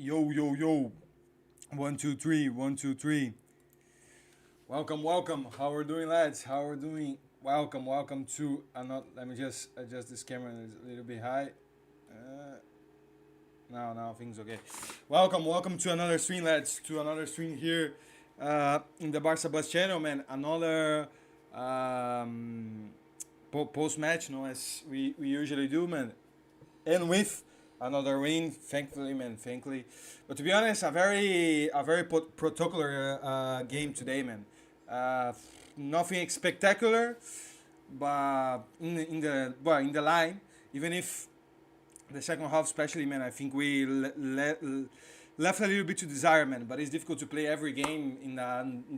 Yo, yo, yo. One, two, three. One, two, three. Welcome, welcome. How are doing, lads? How are doing? Welcome, welcome to another. Let me just adjust this camera. It's a little bit high. Uh, now things okay. Welcome, welcome to another stream, lads. To another stream here in the Barca Bus channel, man. Another post match, as we usually do, man. And with another win, thankfully, man, thankfully. But to be honest, a very particular game today, man. Uh, Nothing spectacular, but in the line, even if the second half, especially, man, I think we left a little bit to desire, man. But it's difficult to play every game in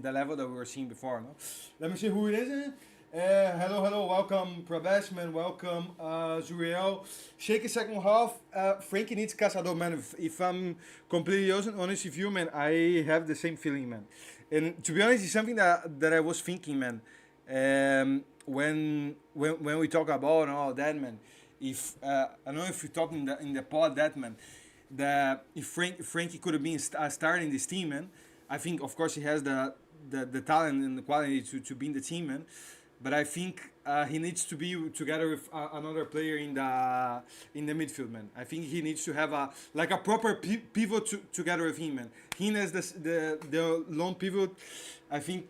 the level that we were seeing before, no. Let me see who it is. Hello, welcome Prabesh, man, welcome Zuriel. Shaky second half. Frankie needs Caçador, man. If I'm completely honest with you, man, I have the same feeling, man. And to be honest, it's something that I was thinking, man. When we talk about all that, man. If I don't know if you talk in the pod that, man, that if Frankie could have been starting this team, man. I think of course he has the talent and the quality to be in the team, man. But I think he needs to be together with another player in the midfield, man. I think he needs to have a proper pivot together with him, man. He as the lone pivot. I think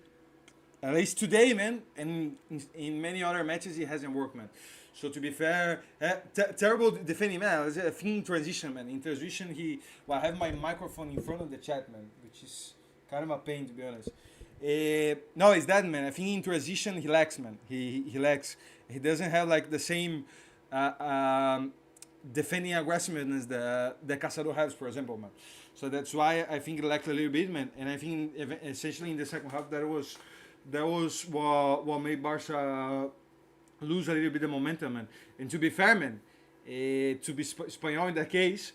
at least today, man, and in many other matches it hasn't worked, man. So to be fair, terrible defending, man. I think in transition, man. In transition, I have my microphone in front of the chat, man, which is kind of a pain, to be honest. No, it's that, man. I think in transition he lacks, man. He lacks. He doesn't have like the same defending aggressiveness the Caçador has, for example, man. So that's why I think he lacked a little bit, man. And I think essentially in the second half that was what made Barca lose a little bit of momentum, man. And to be fair, man, to be Espanyol in that case,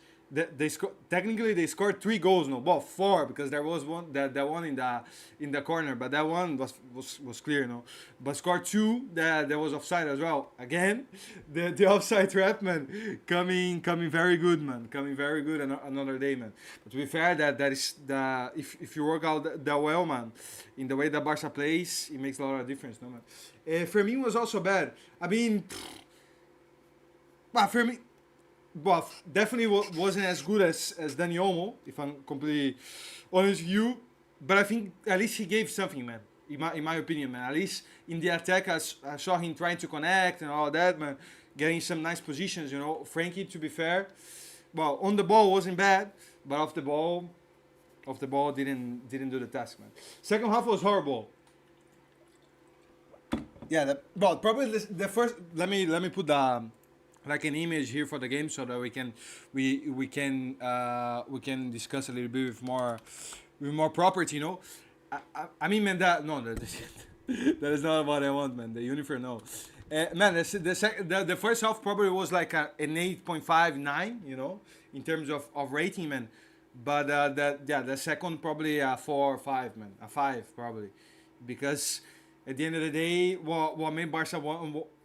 technically they scored 3 goals, no, well 4 because there was one that one in the corner, but that one was clear, no. But scored 2 that was offside as well. Again, the offside trap, man, coming very good, man, coming very good another day, man. But to be fair, that is the if you work out that well, man, in the way that Barca plays, it makes a lot of difference, no, man. For me was also bad. I mean, but for me. Well, definitely wasn't as good as Dani Olmo, if I'm completely honest with you. But I think at least he gave something, man. In my opinion, man. At least in the attack, I saw him trying to connect and all that, man. Getting some nice positions, Frankie, to be fair, well, on the ball wasn't bad, but off the ball didn't do the task, man. Second half was horrible. Yeah, probably the first. Let me put the like an image here for the game so that we can discuss a little bit with more property, I mean, man, that that is not what I want, man. The uniform, no. Man, the first half probably was like an 8.5, 9, in terms of rating, man. But the second probably a 4 or 5, man, a 5 probably, because at the end of the day, what made Barca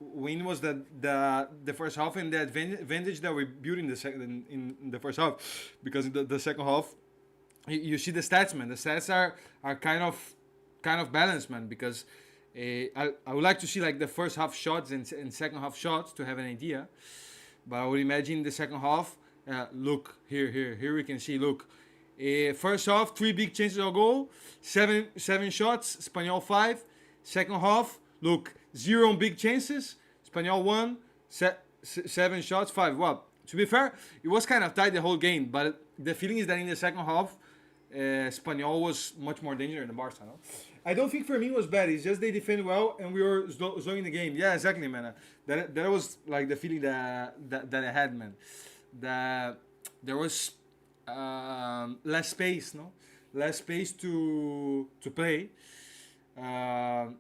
win was the first half and the advantage that we built in the first half, because in the second half, you see the stats, man. The stats are kind of balanced, man. Because I would like to see like the first half shots and second half shots to have an idea, but I would imagine the second half. Look here we can see. Look, first half 3 big chances of goal, seven shots, Espanyol 5. Second half, look, 0 big chances. Espanyol 1, 7 shots, 5. Well, to be fair, it was kind of tight the whole game. But the feeling is that in the second half, Espanyol was much more dangerous than Barca. No? I don't think for me it was bad. It's just they defended well and we were slowing the game. Yeah, exactly, man. That was like the feeling that I had, man. That there was less space, no? Less space to play. And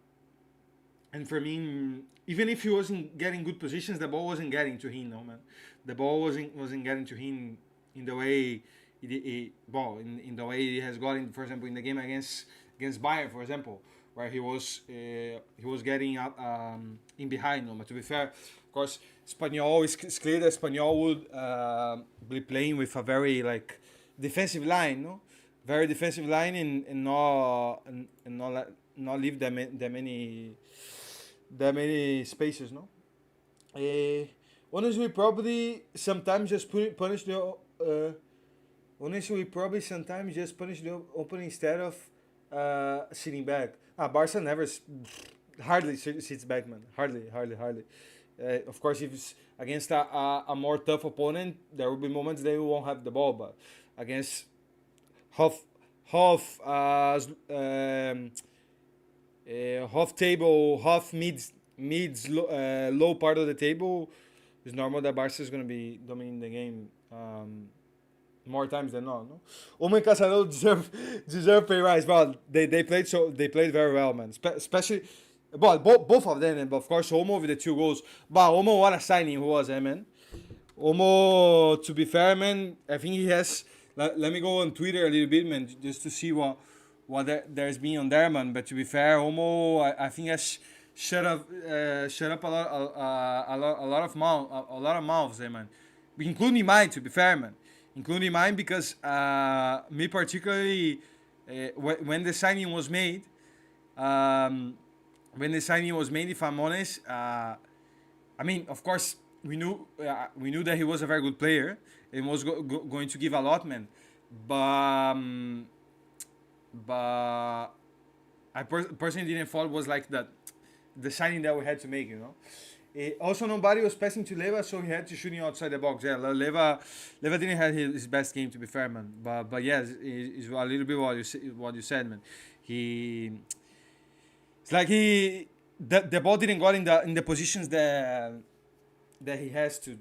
for me, even if he wasn't getting good positions, the ball wasn't getting to him, no, man. The ball wasn't getting to him in the way in the way he has gotten, for example, in the game against Bayern, for example, where he was getting up in behind, no. But to be fair, of course, Espanyol is clear that Espanyol would be playing with a very like defensive line, no, very defensive line, and not leave that many spaces, no. Uh, Honestly, probably sometimes just punish the. Honestly, probably sometimes just punish the opening instead of sitting back. Barca never hardly sits back, man. Hardly. Of course, if it's against a more tough opponent, there will be moments they won't have the ball, but against half half half table, half mids low part of the table, it's normal that Barca is going to be dominating the game more times than not. No, Omen Casado deserve pay rise. Well, they played very well, man. Especially, well, both of them, and of course Omo with the 2 goals. But Omo, what a signing he was, man. Omo, to be fair, man, I think he has. Let me go on Twitter a little bit, man, just to see what there's been on there, man. But to be fair, Omo, I think has shut up a lot of mouths there, man, including mine. To be fair, man, including mine because me particularly, when the signing was made, um, if I'm honest, I mean, of course, we knew that he was a very good player and was going to give a lot, man. But but I personally didn't thought it was like that the signing that we had to make, you know. Also, nobody was passing to Leva, so he had to shooting outside the box. Yeah, Leva didn't have his best game, to be fair, man. But yeah, it's a little bit what you said, man. He it's like the ball didn't got in the positions that he has to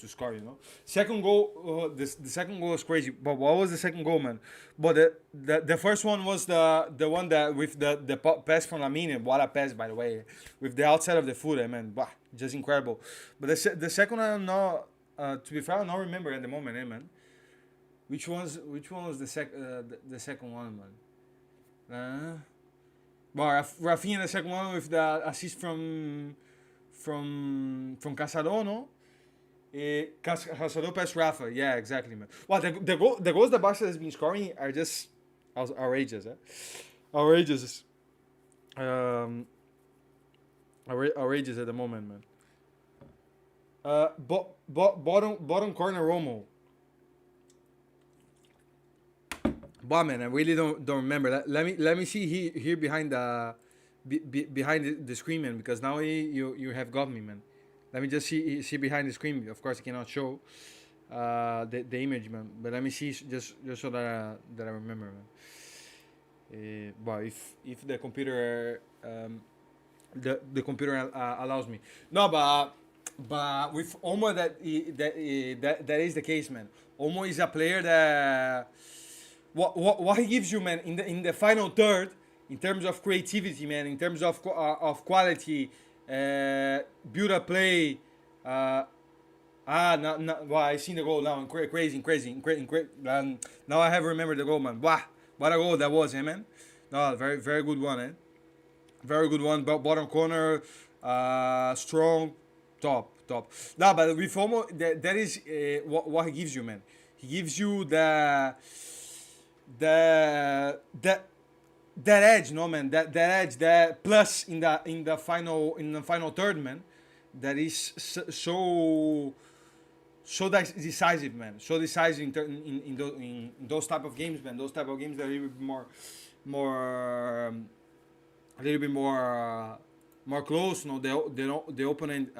score, you know. Second goal, the second goal was crazy. But what was the second goal, man? But the first one was the one that with the pass from Lamine. What a pass, by the way, with the outside of the foot, man. Bah, just incredible. But the second one, I'm not. To be fair, I don't remember at the moment, man. Which one was the second one, man? Well, Rafinha the second one with the assist from Casado, no? Casado past Rafa. Yeah, exactly, man. Well, the goals that Barca has been scoring are just outrageous, eh? Outrageous. Um, outrageous at the moment, man. Bottom corner Romo. But man, I really don't remember. Let me see here behind behind the screen, man, because now you have got me, man. Let me just see behind the screen. Of course, I cannot show the image, man. But let me see just so that I remember, man. Well, if the computer the computer allows me. No, but with Omo that is the case, man. Omo is a player that what he gives you, man, in the final third, in terms of creativity, man, in terms of quality, build up play. No, well, I seen the goal now. Crazy. Now I have remembered the goal, man. Wow, what a goal that was, eh, man. No, very good one, eh. Very good one. Bottom corner, strong, top. No, but with Omo, that is what he gives you, man. He gives you the that edge, no, man. That edge, that plus in the final third, man. That is so decisive, man. So decisive in those type of games, man. Those type of games that are a little bit more a little bit more close. No, the opponent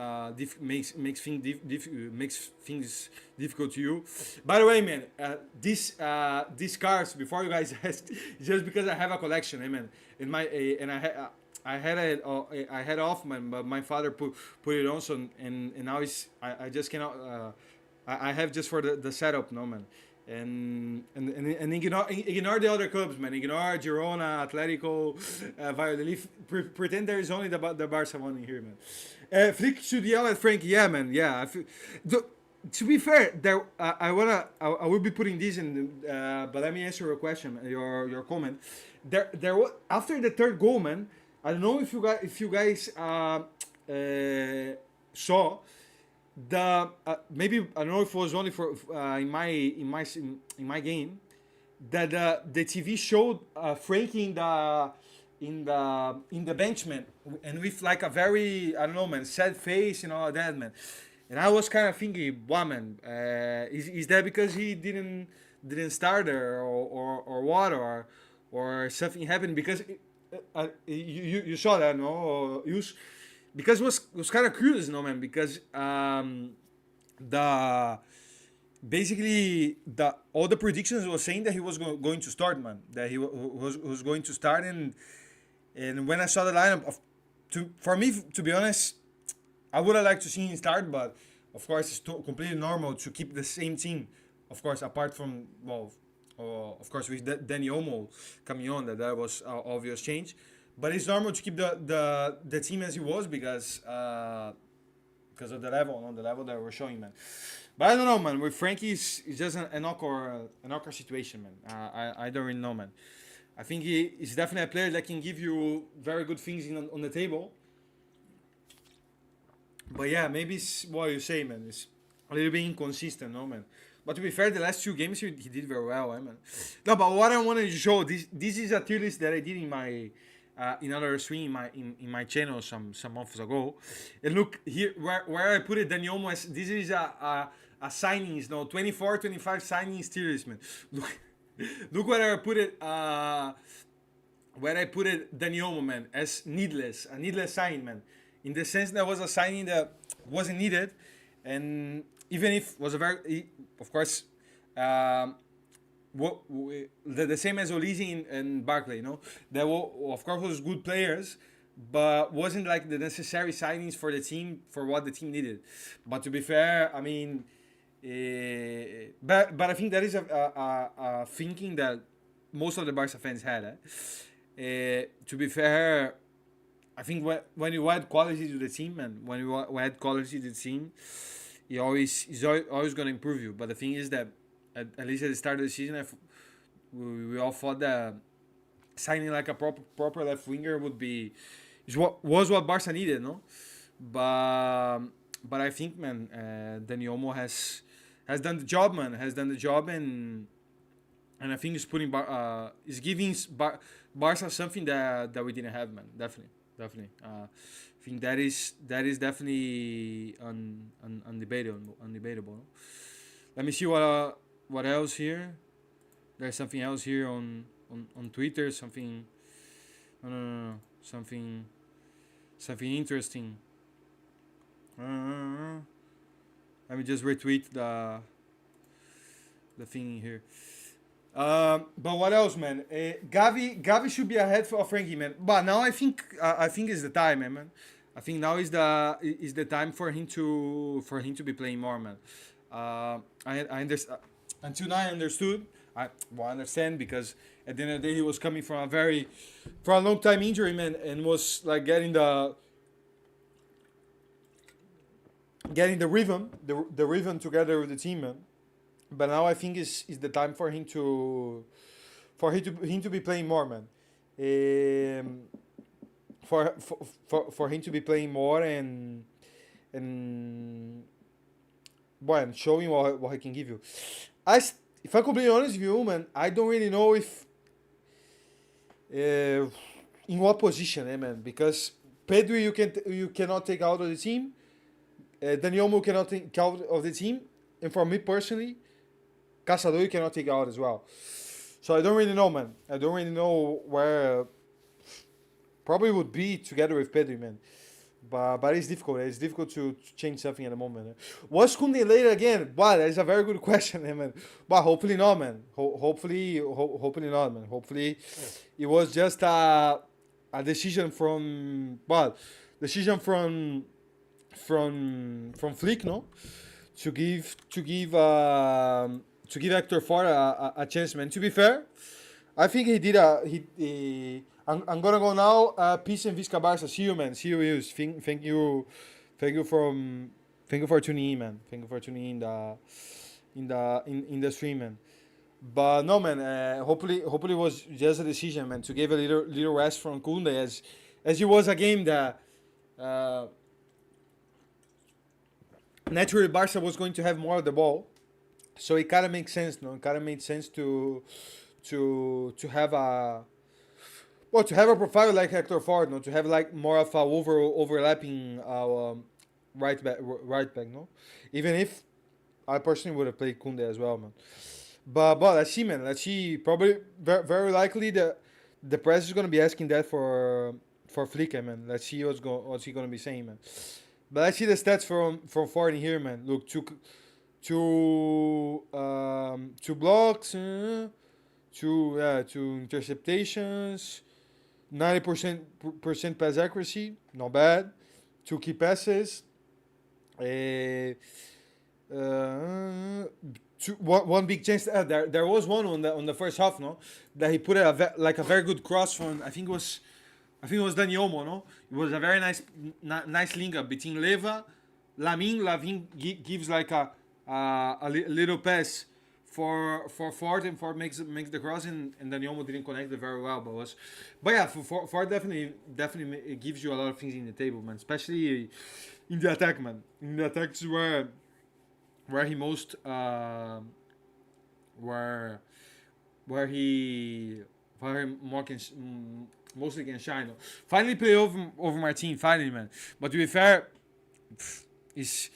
makes things difficult to you. By the way, man, these cards, before you guys ask, just because I have a collection, man. In my and I had off, man, but my father put it on, so and now I just cannot. I have just for the setup, no, man. And ignore the other clubs, man. Ignore Girona, Atletico, Valladolid. Pretend there is only the Barca one in here, man. Flick should yell at Frankie. Yeah, man. Yeah. To be fair, I will be putting this in. But let me answer your question, your comment. There was, after the third goal, man. I don't know if you guys saw. the maybe I don't know if it was only for in my game that the TV showed Frankie in the bench, man, and with like a very, I don't know, man, sad face and all that, man. And I was kind of thinking, wow, man, is that because he didn't start there, or what, or something happened? Because you saw that, no? Because it was kind of curious, no, man, because the basically the all the predictions was saying that he was going to start, man, that he was going to start. And when I saw the lineup, for me, to be honest, I would have liked to see him start, but of course it's completely normal to keep the same team. Of course, apart from, well, of course with Danny Olmo coming on, that was obvious change. But it's normal to keep the team as he was, because of the level, on the level that we're showing, man. But I don't know, man. With Frankie, it's just an awkward situation, man. I don't really know, man. I think he's definitely a player that can give you very good things on the table. But yeah, maybe it's what you say, man. It's a little bit inconsistent, no, man. But to be fair, the last two games he did very well, man. No, but what I wanted to show, this is a tier list that I did in my in another stream in my channel some months ago. And look here where I put it, Dani Olmo, this is a signings, no, 24, 25 signings tier list, man. Look where I put it. Where I put it, Dani Olmo, man, as a needless sign, man. In the sense that was a signing that wasn't needed, and even if was a very, of course, the same as Olise and Barclay, you know, that were, of course, was good players, but wasn't like the necessary signings for the team, for what the team needed. But to be fair, I mean, but I think that is a thinking that most of the Barca fans had. To be fair, I think when you add quality to the team, and when you add quality to the team, he's always going to improve you. But the thing is that at least at the start of the season, we all thought that signing like a proper left winger was what Barca needed, no? But I think, man, Dani Olmo has done the job, man. Has done the job, and I think is giving Barca something that we didn't have, man. Definitely. I think that is definitely undebatable. Let me see what else here. There's something else here on Twitter. Something. No. Something interesting. Let me just retweet the thing here. But what else, man? Gavi should be ahead of Frankie, man. But now I think it's the time, man. I think now is the time for him to be playing more, man. I understand. Until now, I understood. I understand, because at the end of the day, he was coming from a long time injury, man, and was like getting the rhythm together with the team, man. But now I think is the time for him to be playing more, man. For him to be playing more, and well, showing what he can give you. If I'm completely honest with you, man, I don't really know if in what position, man, because Pedri you cannot take out of the team. Dani Olmo cannot take out of the team, and for me personally, Caçador you cannot take out as well. So I don't really know, man. I don't really know where probably would be together with Pedri, man. But it's difficult. It's difficult to change something at the moment. Was Koundé later again? Wow, that is a very good question, man. But hopefully not, man. Hopefully not, man. Hopefully it was just a decision from Flick, no, to give Hector Ford a chance, man. To be fair, I think he did I'm gonna go now. Peace and Visca Barca. See you, man. See you, Yus. Thank you for tuning in, man. Thank you for tuning in the stream, man. But no, man. Hopefully it was just a decision, man, to give a little rest from Koundé, as it was a game that naturally Barca was going to have more of the ball, so it kind of makes sense, no? It kind of made sense to have a to have a profile like Hector Ford, no, to have like more of a overlapping right back, no. Even if I personally would have played Kunde as well, man. But let's see, man. Let's see. Probably very likely the press is gonna be asking that for Flick, man. Let's see what's he gonna be saying, man. But let's see the stats from Ford in here, man. Look, two blocks, two interceptations, 90% pass accuracy, not bad. Two key passes, one big chance. There was one on the first half, no, that he put like a very good cross from I think it was Dani Olmo, no. It was a very nice link up between Leva, Lamine gives like a little pass for Ford, and Ford makes the cross, and Dani Olmo didn't connect it very well, but yeah, for Ford definitely it gives you a lot of things in the table, man, especially in the attack, man. In the attack is where he most where he more can mostly can shine. Finally play over Martin, finally, man. But to be fair, is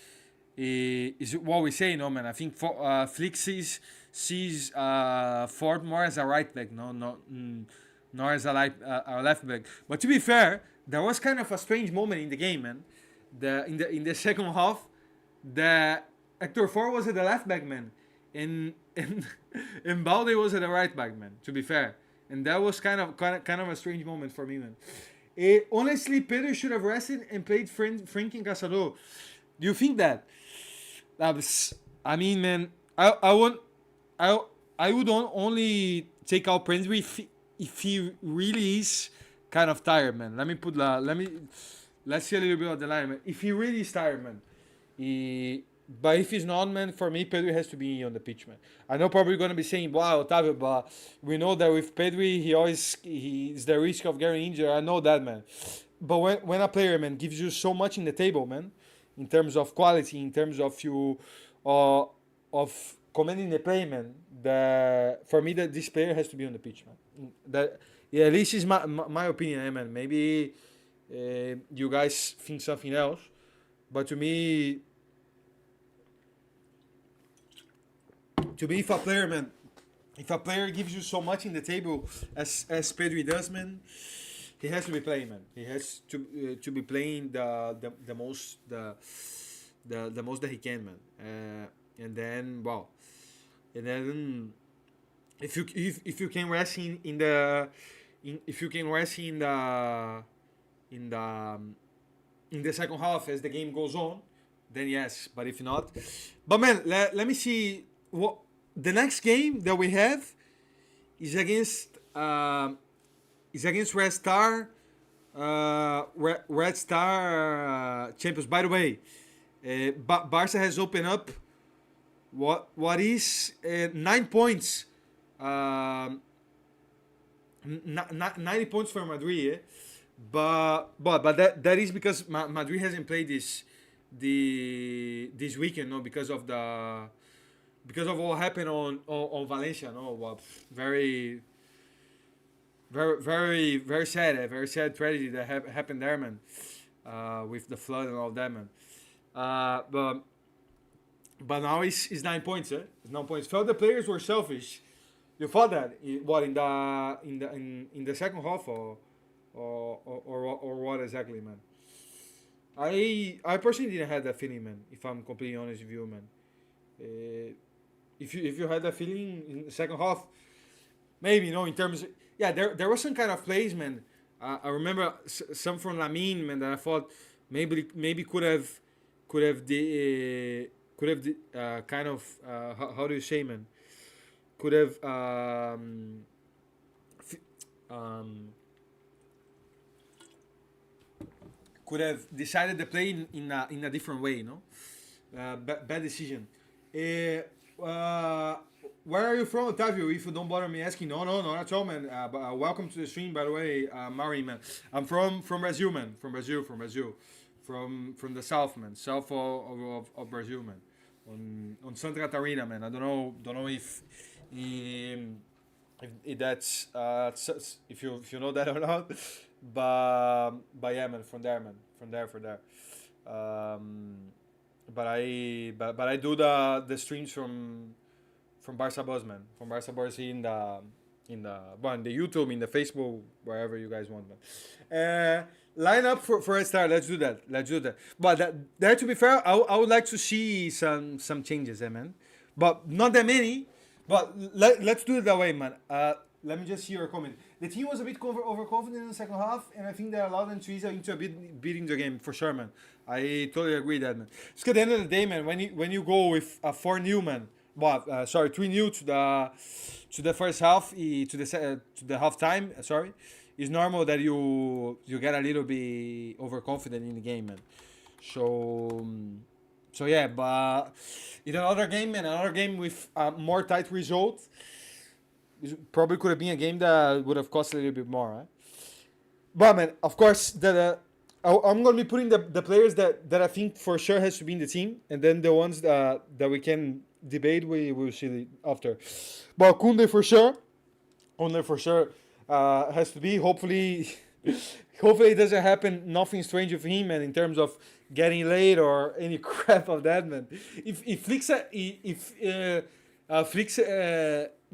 what we say, no, man. I think Flick sees Ford more as a right back, no, not as a left back. But to be fair, there was kind of a strange moment in the game, man. In the second half, the Hector Ford was at the left back, man, and Balde was at the right back, man. To be fair, and that was kind of a strange moment for me, man. Honestly, Pedro should have rested and played Frankie Caçador. Do you think that? I mean, man, I would only take out Pedro if he really is kind of tired, man. Let's see a little bit of the line, man. If he really is tired, man, but if he's not, man, for me, Pedri has to be on the pitch, man. I know probably going to be saying, wow, Otavio, but we know that with Pedri, he's the risk of getting injured. I know that, man. But when a player, man, gives you so much in the table, man, in terms of quality, in terms of of commanding the play, man, for me, that this player has to be on the pitch, man. At least is my opinion, man. Maybe you guys think something else, but to me, if a player gives you so much in the table as Pedri does, man, he has to be playing, man. He has to be playing the most that he can, man. And then if you can rest in the second half as the game goes on, then yes. But if not, but man, let me see what the next game that we have is against Red Star Champions. By the way, Barca has opened up what is 9 points, 90 points for Madrid, eh? But that is because Madrid hasn't played this weekend, no, because of what happened on Valencia, no. Well, very very sad, very sad tragedy that happened there, man, with the flood and all that, man. But now it's 9 points, eh? It's 9 points. Felt the players were selfish. You thought that in the second half or what exactly, man? I personally didn't have that feeling, man. If I'm completely honest with you, man. If you had that feeling in the second half, maybe, you know, in terms of, yeah, there was some kind of plays, man. I remember some from Lamine, man, that I thought maybe could have kind of how do you say, man? Could have could have decided the play in a different way, no? Bad decision. Where are you from, Otavio? If you don't bother me asking. No, not at all, man. Welcome to the stream, by the way, Mari, man. I'm from Brazil, man. From Brazil. from the south, man, south of Brazil, man, on Santa Catarina, man. I don't know if that's if you know that or not, but yeah, man, from there, man, from there. Um, but I do the streams from Barca Buzz, man, from Barca Buzz in the YouTube, in the Facebook, wherever you guys want, man. Line up for a start. Let's do that. Let's do that. But there, to be fair, I would like to see some changes, man. But not that many. But let's do it that way, man. Let me just see your comment. The team was a bit overconfident in the second half, and I think that allowed them to ease into a bit beating the game for sure, man. I totally agree with that, man. It's at the end of the day, man. When you go with a 4-0, man. Well, sorry, 3-0 to the first half, to the half time. Sorry, it's normal that you get a little bit overconfident in the game, man. So. So yeah, but in another game, and another game with a more tight result, it probably could have been a game that would have cost a little bit more, right? But man, of course, I'm gonna be putting the players that I think for sure has to be in the team, and then the ones that we can debate, we will see after. But Kunde for sure, Kunde for sure has to be. Hopefully, hopefully it doesn't happen nothing strange with him, and in terms of getting late or any crap of that, man. If Flix Flix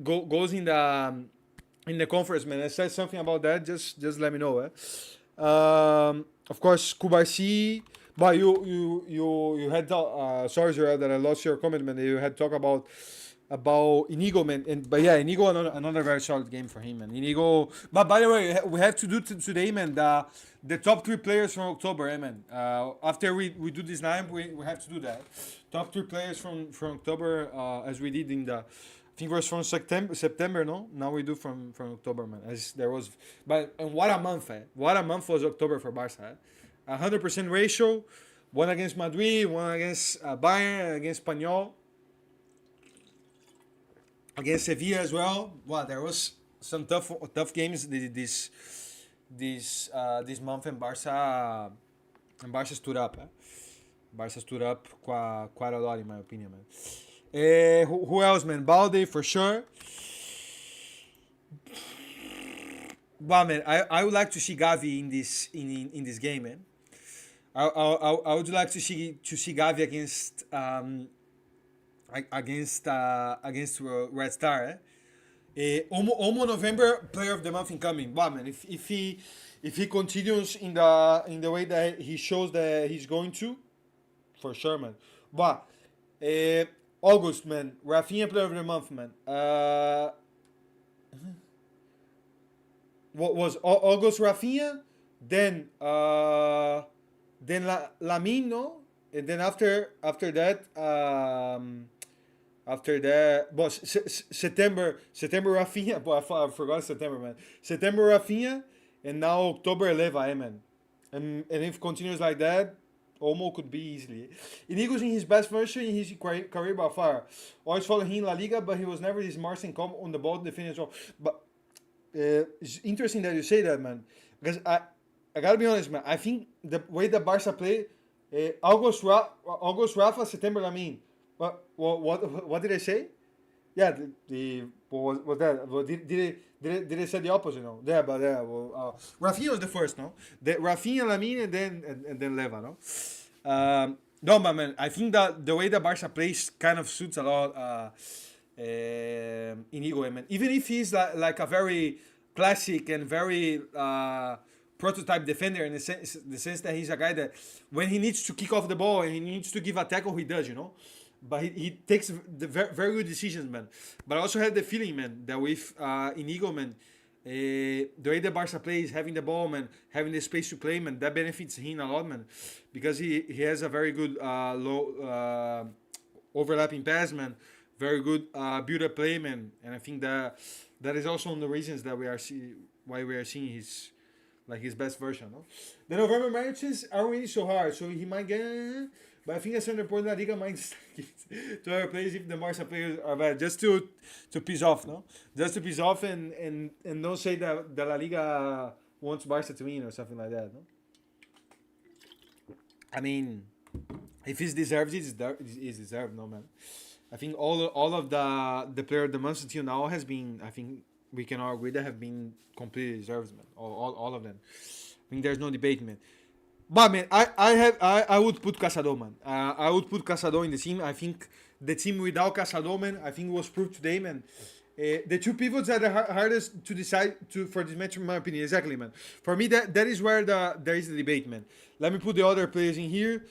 goes in the conference, man, and says something about that, just let me know. Of course, Kubarsi. But you had sorry, Zerel, that I lost your comment, man. You had talk about Inigo, man, but yeah, Inigo another very solid game for him, man. Inigo, but by the way, we have to do today, man, the top 3 players from October, man. After we do this line, we have to do that. Top 3 players from October, as we did in the, I think it was from September, no? Now we do from October, man. As there was, but and what a month, What a month was October for Barca, 100% ratio, one against Madrid, one against Bayern, against Espanyol, against Sevilla as well. Well, there was some tough games this month, and Barca stood up. Barca stood up quite a lot, in my opinion, man. Who else, man? Balde for sure. But man, I would like to see Gavi in this game, man. I would like to see Gavi against Red Star. Omo November Player of the Month incoming. Wow, man! If he continues in the way that he shows that he's going to, for sure, man. But August, man, Rafinha Player of the Month, man. What was August Rafinha? Then Lamine, no? And then after that, well, September Rafinha. But I forgot September, man. September Rafinha, and now October Leva, man. And if it continues like that, Olmo could be easily. Inigo's in his best version in his career by far. Always followed him in La Liga, but he was never this smart and calm on the ball defending as well. But it's interesting that you say that, man, because I gotta be honest, man. I think the way that Barca play, August Rafa, September Lamine. What did I say? Yeah, what was that? Well, did they say the opposite? No. Yeah, but yeah. Well, Rafinha was the first, no. The Rafinha, Lamine, and then Leva, no. No, but man, I think that the way that Barca plays kind of suits a lot Inigo, man. Even if he's like a very classic and very prototype defender in the sense that he's a guy that when he needs to kick off the ball and he needs to give a tackle, he does, But he takes the very good decisions, man. But I also have the feeling, man, that with Inigo, man, the way the Barca plays, having the ball, man, having the space to play, man, that benefits him a lot, man, because he has a very good low overlapping pass, man, very good build-up play, man, and I think that is also one of the reasons that why we are seeing his best version, no? The November matches aren't really so hard, so he might get. But I think at certain point La Liga might to other players if the Barca players are bad, just to piss off, no? Just to piss off and don't say that the La Liga wants Barca to win or something like that, no? I mean, if he's deserved, he's deserved, no man. I think all of the player of the month until now has been. I think we can all agree that have been completely deserved, man. All of them. I think there's no debate, man. But man, I would put Caçador, man. I would put Caçador in the team. I think the team without Caçador, man, I think was proved today, man. The two pivots are the hardest to decide for this match, in my opinion. Exactly, man. For me, that is where there is the debate, man. Let me put the other players in here.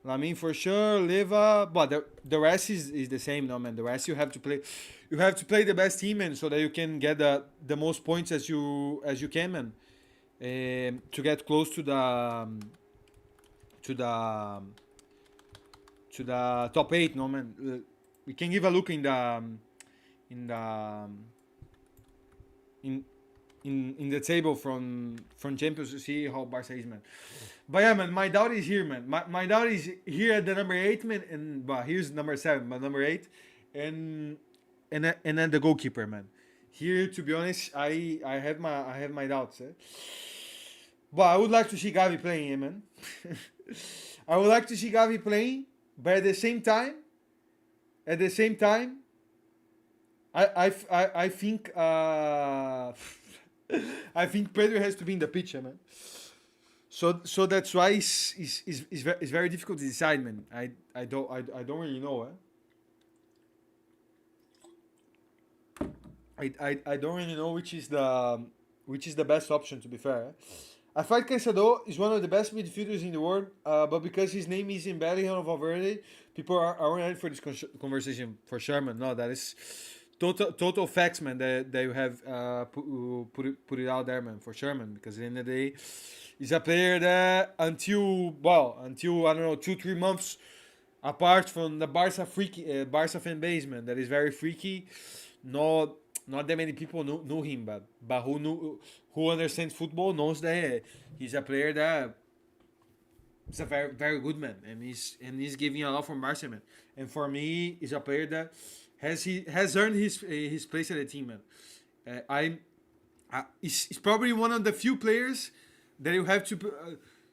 Lamin for sure, Leva, but the rest is the same, no man. The rest you have to play, the best team, man, so that you can get the most points as you can, man. To get close to to the the top 8, no man. We can give a look in the in in the table from Champions to see how Barca is, man. But yeah, man, my doubt is here, man. My doubt is here at the number 8, man, and but here's number 7, but number 8, and and then the goalkeeper, man. Here, to be honest, I have my doubts. But I would like to see Gavi playing, man. I would like to see Gavi playing, but at the same time, I think I think Pedro has to be in the picture, man. So that's why it's very difficult to decide, man. I don't really know. I don't really know which is the best option, to be fair. I find Cancelo is one of the best midfielders in the world, but because his name is in Bellingham of Valverde, people are ready for this conversation for sure, man. No, that is total facts, man. That you have put it out there, man, for sure, man. Because at the end of the day, he's a player that until I don't know 2-3 months apart from the Barca fan base, man, that is very freaky. Not that many people knew him, but who understands football knows that he's a player that is a very very good man, and he's giving a lot from Barca, man. And for me, he's a player that has earned his place at the team, man. He's probably one of the few players that you have to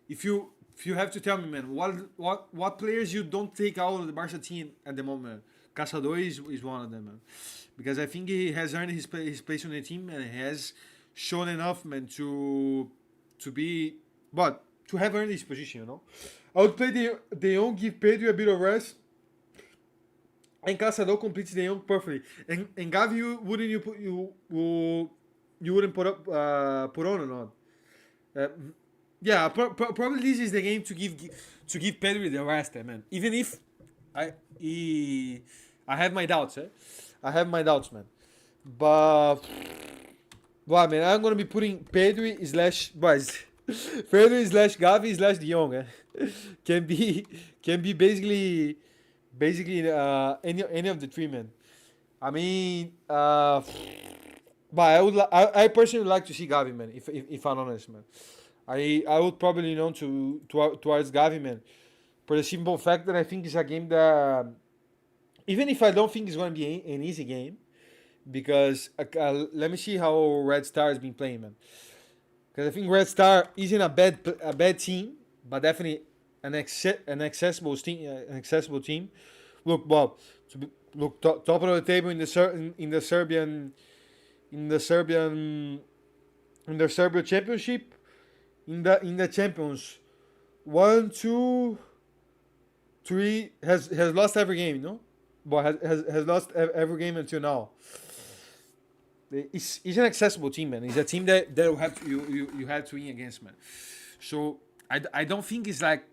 if you have to tell me, man, what players you don't take out of the Barca team at the moment. Caçador is one of them, man, because I think he has earned his place on the team and has shown enough, man, to be, but to have earned his position, you know. I would play De Jong, give Pedro a bit of rest, and Caçador completes De Jong perfectly. And Gavi, you wouldn't put on or not? Yeah, probably this is the game to give Pedro the rest, man. Even if I I have my doubts, I have my doubts, man. But man, I'm gonna be putting Pedro slash Pedro slash Gavi slash De Jong. Can be basically any of the three, man. I mean, but I personally would like to see Gavi, man. If I'm honest, man. I would probably towards Gavi, man, for the simple fact that I think it's a game that, even if I don't think it's going to be an easy game, because let me see how Red Star has been playing, man. Because I think Red Star isn't a bad team, but definitely an accessible team. Look, Bob, top of the table in the Serbian championship, in the champions, 1, 2, 3 has lost every game, you know, but has lost every game until now. It's an accessible team, man. It's a team that you have to win against, man. So I don't think it's like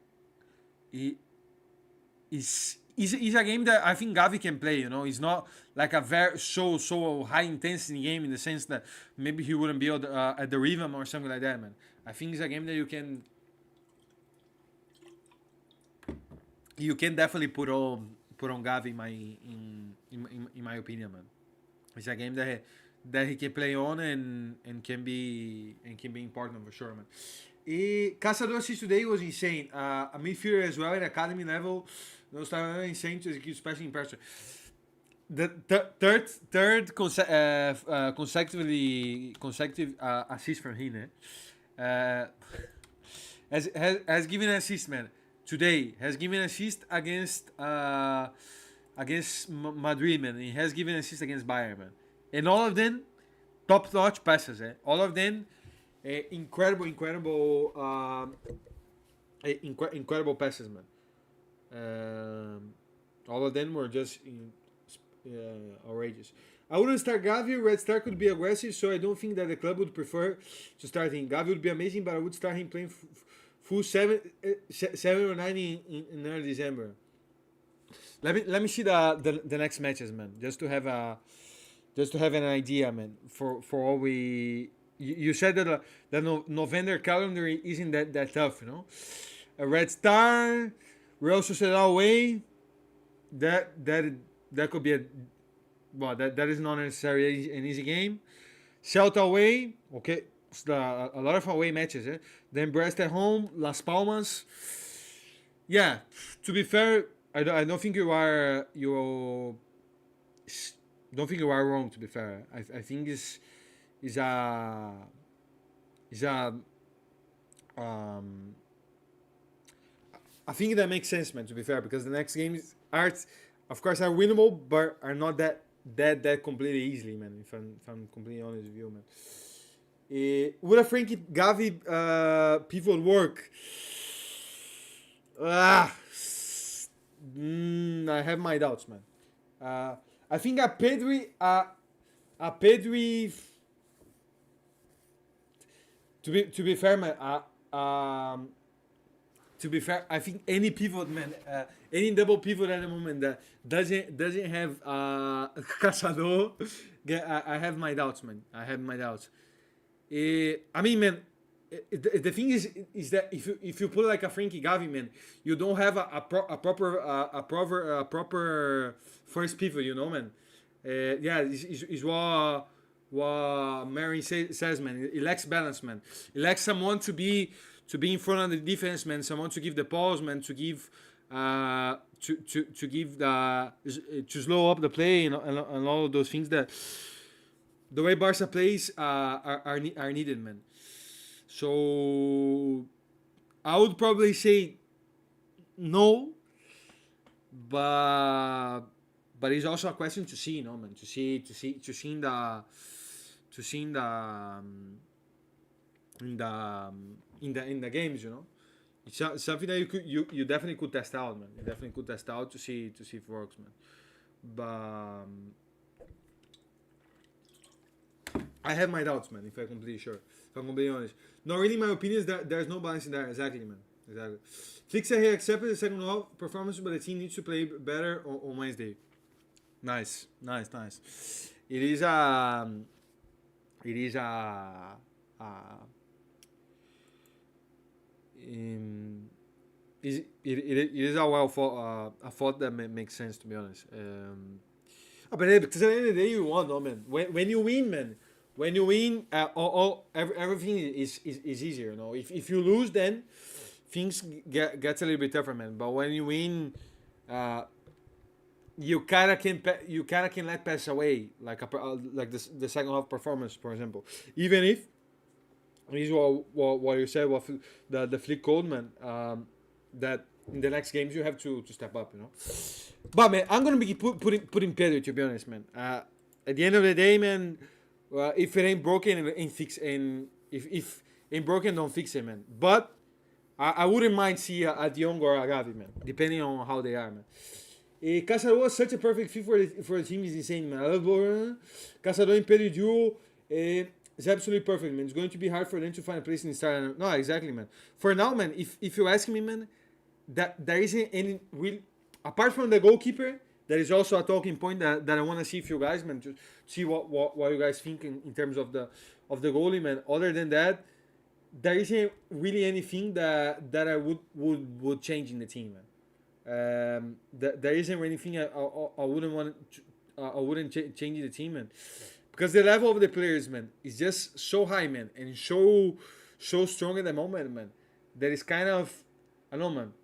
it's a game that I think Gavi can play. You know, it's not like a very so high intensity game in the sense that maybe he wouldn't be at the rhythm or something like that, man. I think it's a game that you can definitely put on Gavi in my opinion, man. It's a game that he can play on and can be important for sure, man. Caçador assist today was insane. A midfielder as well at academy level. Those are insane to execute, especially in person. The third consecutive assist from him, and has given an assist, man. Today has given an assist against Madrid, man. He has given an assist against Bayern, man. And all of them top-notch passes, eh? All of them incredible passes, man. All of them were just outrageous. I wouldn't start Gavi. Red Star could be aggressive, so I don't think that the club would prefer to start him. Gavi would be amazing, but I would start him playing full seven or nine in early December. Let me see the next matches, man, just to have an idea, man. For all we you said that the November calendar isn't that tough, you know. A Red Star, Real Sociedad away. That could be that is not necessarily an easy game. Celta away, okay. It's a lot of away matches, eh? Then Brest at home, Las Palmas. Yeah, to be fair, I don't think you don't think you are wrong. To be fair, I think is a I think that makes sense, man. To be fair, because the next games are, of course, are winnable, but are not that completely easily, man. If I'm completely honest with you, man. Would a Frankie Gavi pivot work? I have my doubts, man. I think a Pedri, to be fair, man. To be fair, I think any pivot, man, any double pivot at the moment that doesn't have Caçador, I have my doubts, man. I have my doubts. I mean, man, the thing is that if you put like a Frankie Gavi, man, you don't have a proper first pivot, you know, man. Yeah, is what Mary says, man. It lacks balance, man. It lacks someone to be in front of the defense, man. Someone to give the pause, man. To give to give to slow up the play and all of those things that the way Barca plays are needed, man. So I would probably say no, but it's also a question to see, you know, man. To see in the games, you know. It's something that you definitely could test out, man. You definitely could test out to see if it works, man. But I have my doubts, man. If I'm completely honest. Not really my opinion is that there's no balance in there. Exactly, man. Exactly. Flixa here accepted the second half performance, but the team needs to play better on Wednesday. Nice. It is a it is a thought that makes sense, to be honest. But because at the end of the day, you won, no, man. When you win, man. When you win, everything is easier, you know. If you lose, then things gets a little bit tougher, man. But when you win, you kinda can let pass away like the second half performance, for example. Even if this is what you said, what the Flick code, man. That in the next games you have to step up, you know. But man, I'm gonna be putting Pedro, to be honest, man. At the end of the day, man. If it ain't broken, ain't fix, and if ain't broken, don't fix it, man. But I wouldn't mind see a De Jong or a Gavi, man, depending on how they are, man. Caçador was such a perfect fit for the team. Is insane, man. I love Caçador and Pedro duo. It's absolutely perfect, man. It's going to be hard for them to find a place in the start. No, exactly, man. For now, man, if you ask me, man, that there isn't any real apart from the goalkeeper. That is also a talking point that I want to see if you guys, man, to see what you guys think in terms of the goalie, man. Other than that, there isn't really anything that I would change in the team, man. There isn't anything I wouldn't change in the team, man, because the level of the players, man, is just so high, man, and so strong at the moment, man. That is kind of, I don't know, man.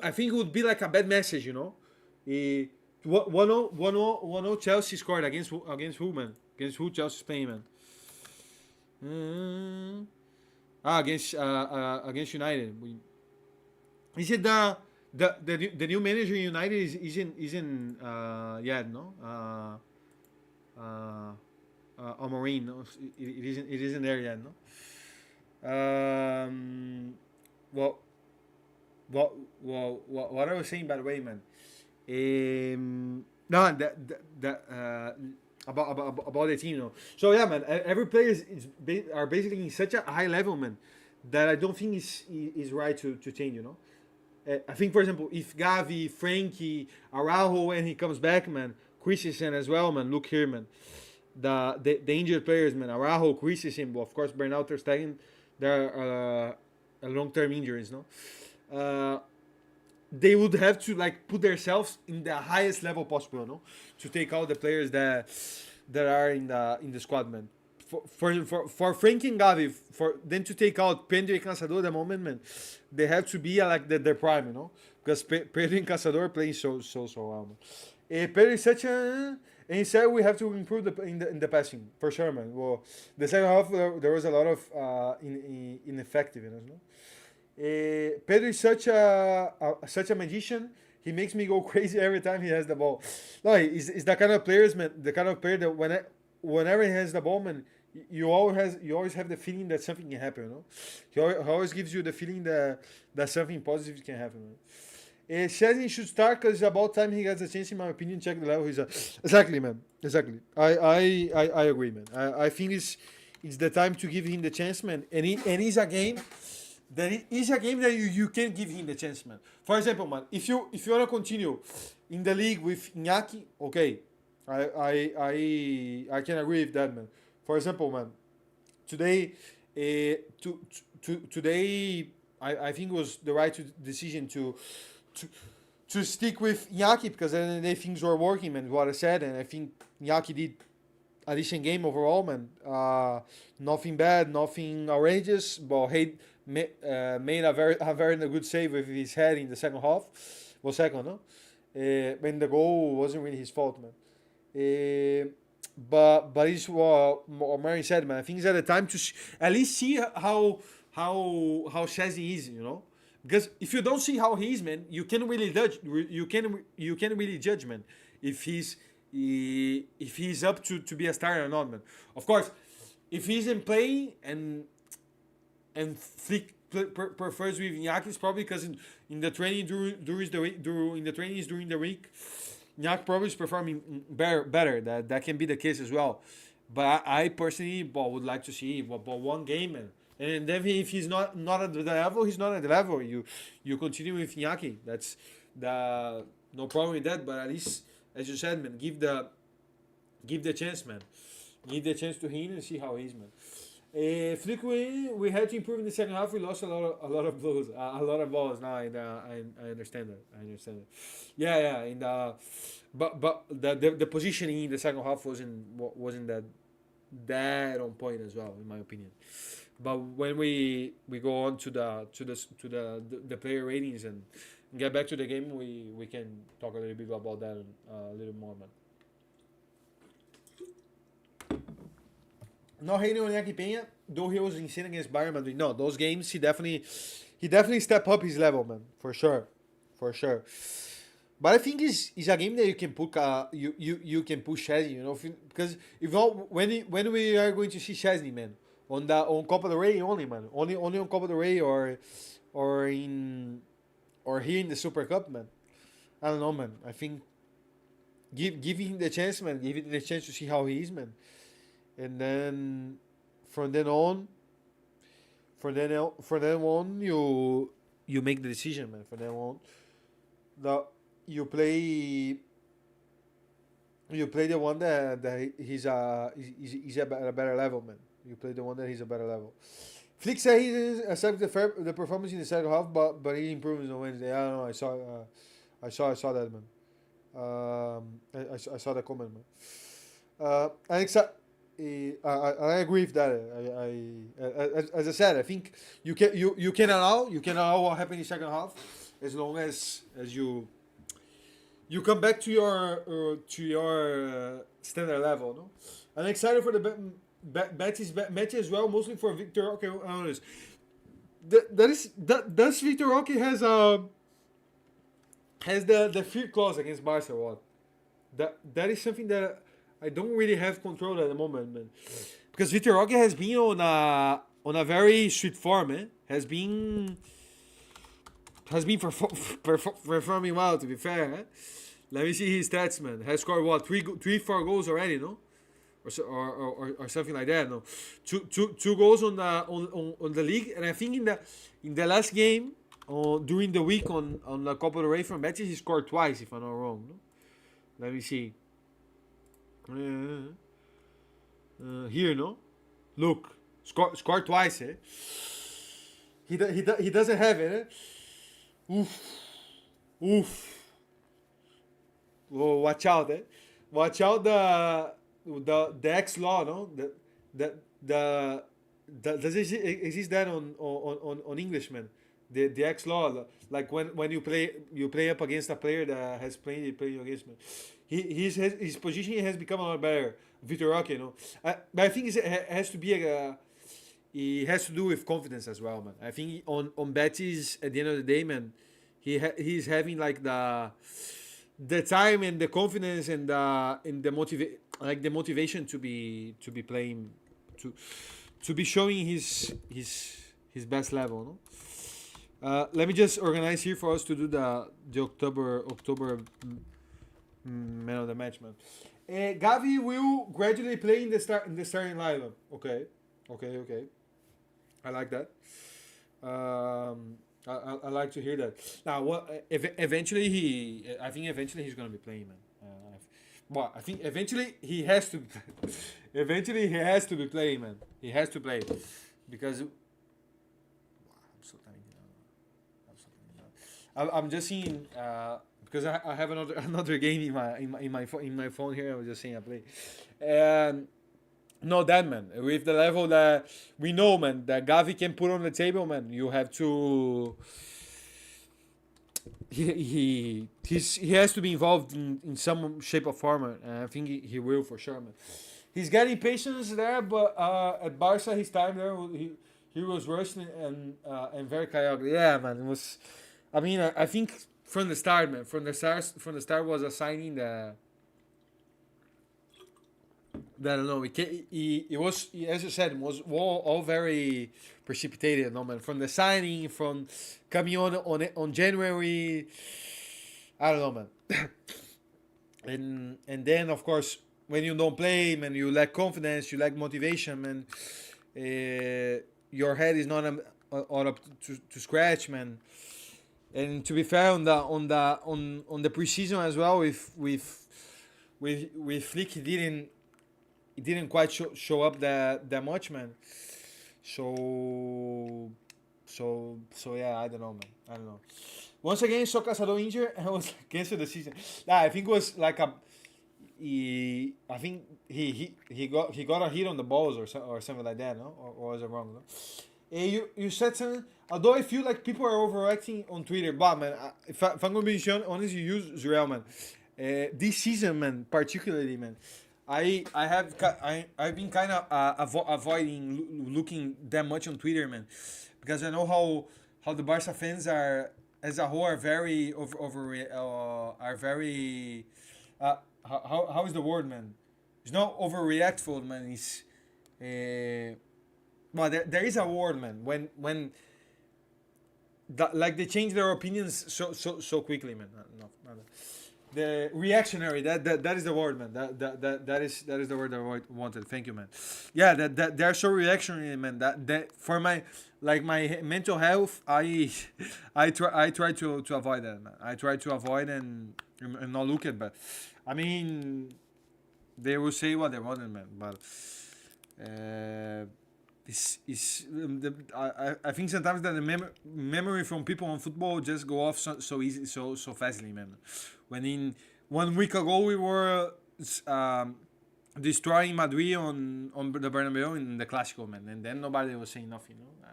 I think it would be like a bad message, you know. 1-0 Chelsea scored against who, man? Against who Chelsea playing, man? Against United. Is it the new manager in United isn't yet, no? Amorim, no? It isn't there yet, no? Um, well, what I was saying, by the way, man. No, about the team, no. So yeah, man. Every player are basically in such a high level, man, that I don't think is right to change. I think, for example, if Gavi, Frankie, Araujo, when he comes back, man, Christensen as well, man. Look here, man. The injured players, man. Araujo, Christensen, well, of course, Bernal, Ter Stegen, they're long-term injuries, no. They would have to like put themselves in the highest level possible, no, to take out the players that are in the squad, man. For Frank and Gavi, for them to take out Pedro and Caçador at the moment, man, they have to be like their prime, because Pedro and Caçador are playing so well, man. Pedro is such a and he said we have to improve in the passing for sure, man. Well, the second half there was a lot of ineffectiveness, no. Pedro is such a magician. He makes me go crazy every time he has the ball. No, he's that kind of players, man. The kind of player that whenever he has the ball, man, you always have the feeling that something can happen. He always gives you the feeling that something positive can happen, man. Szczesny should start because it's about time he gets a chance, in my opinion. Check the level he's at. Exactly, man. Exactly. I agree, man. I think it's the time to give him the chance, man. And it's a game that you can give him the chance, man. For example, man, if you wanna continue in the league with Iñaki, okay, I can agree with that, man. For example, man, today, today I think it was the right decision to stick with Iñaki because then the things were working, man. What I said, and I think Iñaki did a decent game overall, man. Nothing bad, nothing outrageous. But made a very good save with his head in the second half. Well, second, no? When the goal wasn't really his fault, man. But it's what Mary said, man. I think it's at the time to at least see how Shazi is, Because if you don't see how he is, man, you can't really judge. You can really judge, man, if he's up to be a star or not, man. Of course, if he's in play and Flick prefers with Iñaki, it's probably because in the training during the week, Iñaki probably is performing better. That can be the case as well. But I personally would like to see but one game, man. And then if he's not at the level, he's not at the level. You continue with Iñaki. That's no problem with that. But at least, as you said, man, give the chance, man. Give the chance to him and see how he is, man. Flick, we had to improve in the second half. We lost a lot of blows, a lot of balls. Now I understand that. Yeah. But the positioning in the second half wasn't that on point as well, in my opinion. But when we go on to the player ratings and get back to the game, we can talk a little bit about that a little more, man. Not hating on Iñaki Peña, though he was insane against Bayern Madrid. No, those games he definitely stepped up his level, man, for sure. But I think it's a game that you can put you can push Szczesny, because when we are going to see Szczesny, man, on Copa del Rey only, man, only on Copa del Rey or here in the Super Cup, man. I don't know, man. I think give him the chance, man. Give him the chance to see how he is, man. And then from then on, you make the decision, man. From then on, you play the one that he's at a better level, man. You play the one that he's a better level. Flick said he accepted the performance in the second half, but he improved on Wednesday. I don't know. I saw that, man. I saw the comment, man. I agree with that. As I said, I think you can allow what happened in the second half as long as you come back to your standard level. No, I'm excited for the matches as well, mostly for Victor. Okay, honest. Does Vitor Roque has the fear clause against Barca? What? That is something that I don't really have control at the moment, man. Because Vitor Roque has been on a very sweet form, eh? Has been performing well. To be fair, eh? Let me see his stats, man. Has scored what, 4 goals already, no? Or something like that, no? Two goals on the league, and I think in the last game, during the week on the Copa del Rey from Betis, he scored twice, if I'm not wrong. No? Let me see. Here, no? Look, scored twice, eh? He doesn't have it, eh? Oof. Oh, watch out, eh? Watch out the X law, no? The does it exist that on English, man? The X law, like when you play up against a player that has played against me. His position has become a lot better. Vitor Roque, you know. But I think it has to be it has to do with confidence as well, man. I think on Betis at the end of the day, man, he's having like the time and the confidence and the motivation to be playing to be showing his best level, no? Let me just organize here for us to do the October man of the match, man. Gavi will gradually play in the starting lineup. Okay. I like that. I like to hear that. Now, what? Eventually, I think eventually he's gonna be playing, man. Well, I think eventually he has to. Eventually, he has to be playing, man. He has to play because. I'm so tiny now. I'm just seeing because I have another game in my phone here. I was just saying I play, and no, that, man. With the level that we know, man, that Gavi can put on the table, man, you have to. He has to be involved in some shape or form, and I think he will for sure, man. He's getting patience there, but at Barca, his time there, he was rushing and very chaotic. Yeah, man, it was. I mean, I think from the start, man, from the start was a signing that I don't know. It was, as you said, it was all very precipitated, no, man. From the signing, from coming on January, I don't know, man. and then of course when you don't play, man, you lack confidence, you lack motivation, man. Your head is not all up to scratch, man. And to be fair, on the preseason as well, with Flick, he didn't quite show up that much, man. So yeah, I don't know, man. I don't know. Once again, so Casado injured and was canceled the season. Yeah, I think it was like I think he got a hit on the balls or something like that, no? Or was it wrong? No? You said something. Although I feel like people are overreacting on Twitter, but man, if I'm gonna be honest, you use Zurel, man. This season, man, particularly, man. I've been kind of avoiding looking that much on Twitter, man, because I know how the Barca fans are as a whole are very are very how is the word, man? It's not overreactful, man. It's well, there is a word, man. When like they change their opinions so quickly, man. No, the reactionary, that is the word, man. That is the word that I wanted. Thank you, man. Yeah, that they're so reactionary, man. That for my mental health, I try to avoid that, man. I try to avoid and not look at, but I mean, they will say what they want, man. But I think sometimes that the memory from people on football just go off so easy, so fastly, man. When in 1 week ago we were destroying Madrid on the Bernabeu in the Clásico, man, and then nobody was saying nothing, no? I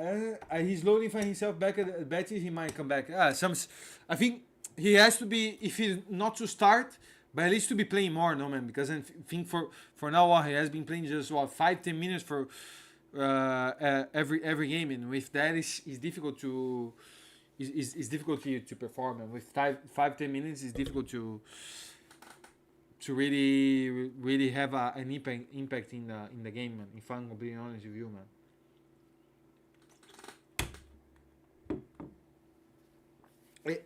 don't know. He's slowly finding himself back at Betis. He might come back. I think he has to be, if he's not to start, but at least to be playing more, no, man, because I think for now on he has been playing just 5-10 minutes for every game, and with that is difficult to is difficult to perform, and with 5 10 minutes it's difficult to really have an impact in the game, man. If I'm being honest with you, man.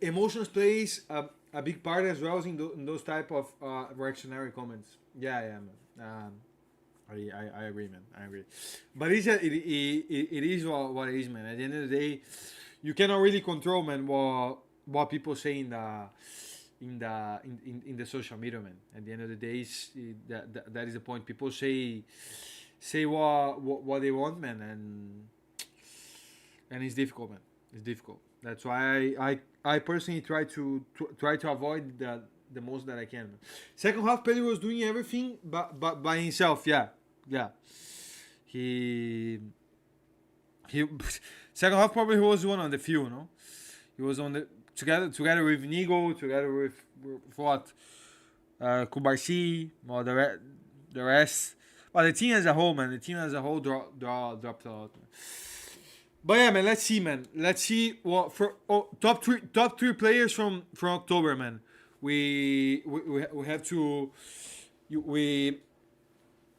Emotions plays a big part as well in those type of reactionary comments. Yeah, yeah, man. I agree, man. I agree. But it is what it is, man. At the end of the day, you cannot really control, man, what people say in the social media, man. At the end of the day, that is the point. People say what they want, man, and it's difficult, man. It's difficult. That's why I personally try to avoid that the most that I can. Man. Second half, Pedro was doing everything but by himself. Yeah, yeah. He he second half probably he was one on the field. No, he was on the together with Nigo, together with what Kubarsi, or the rest. But the team as a whole, man, the team as a whole dropped out. Man. But yeah, man. Let's see, man. Let's see what for top three players from October, man. We have to we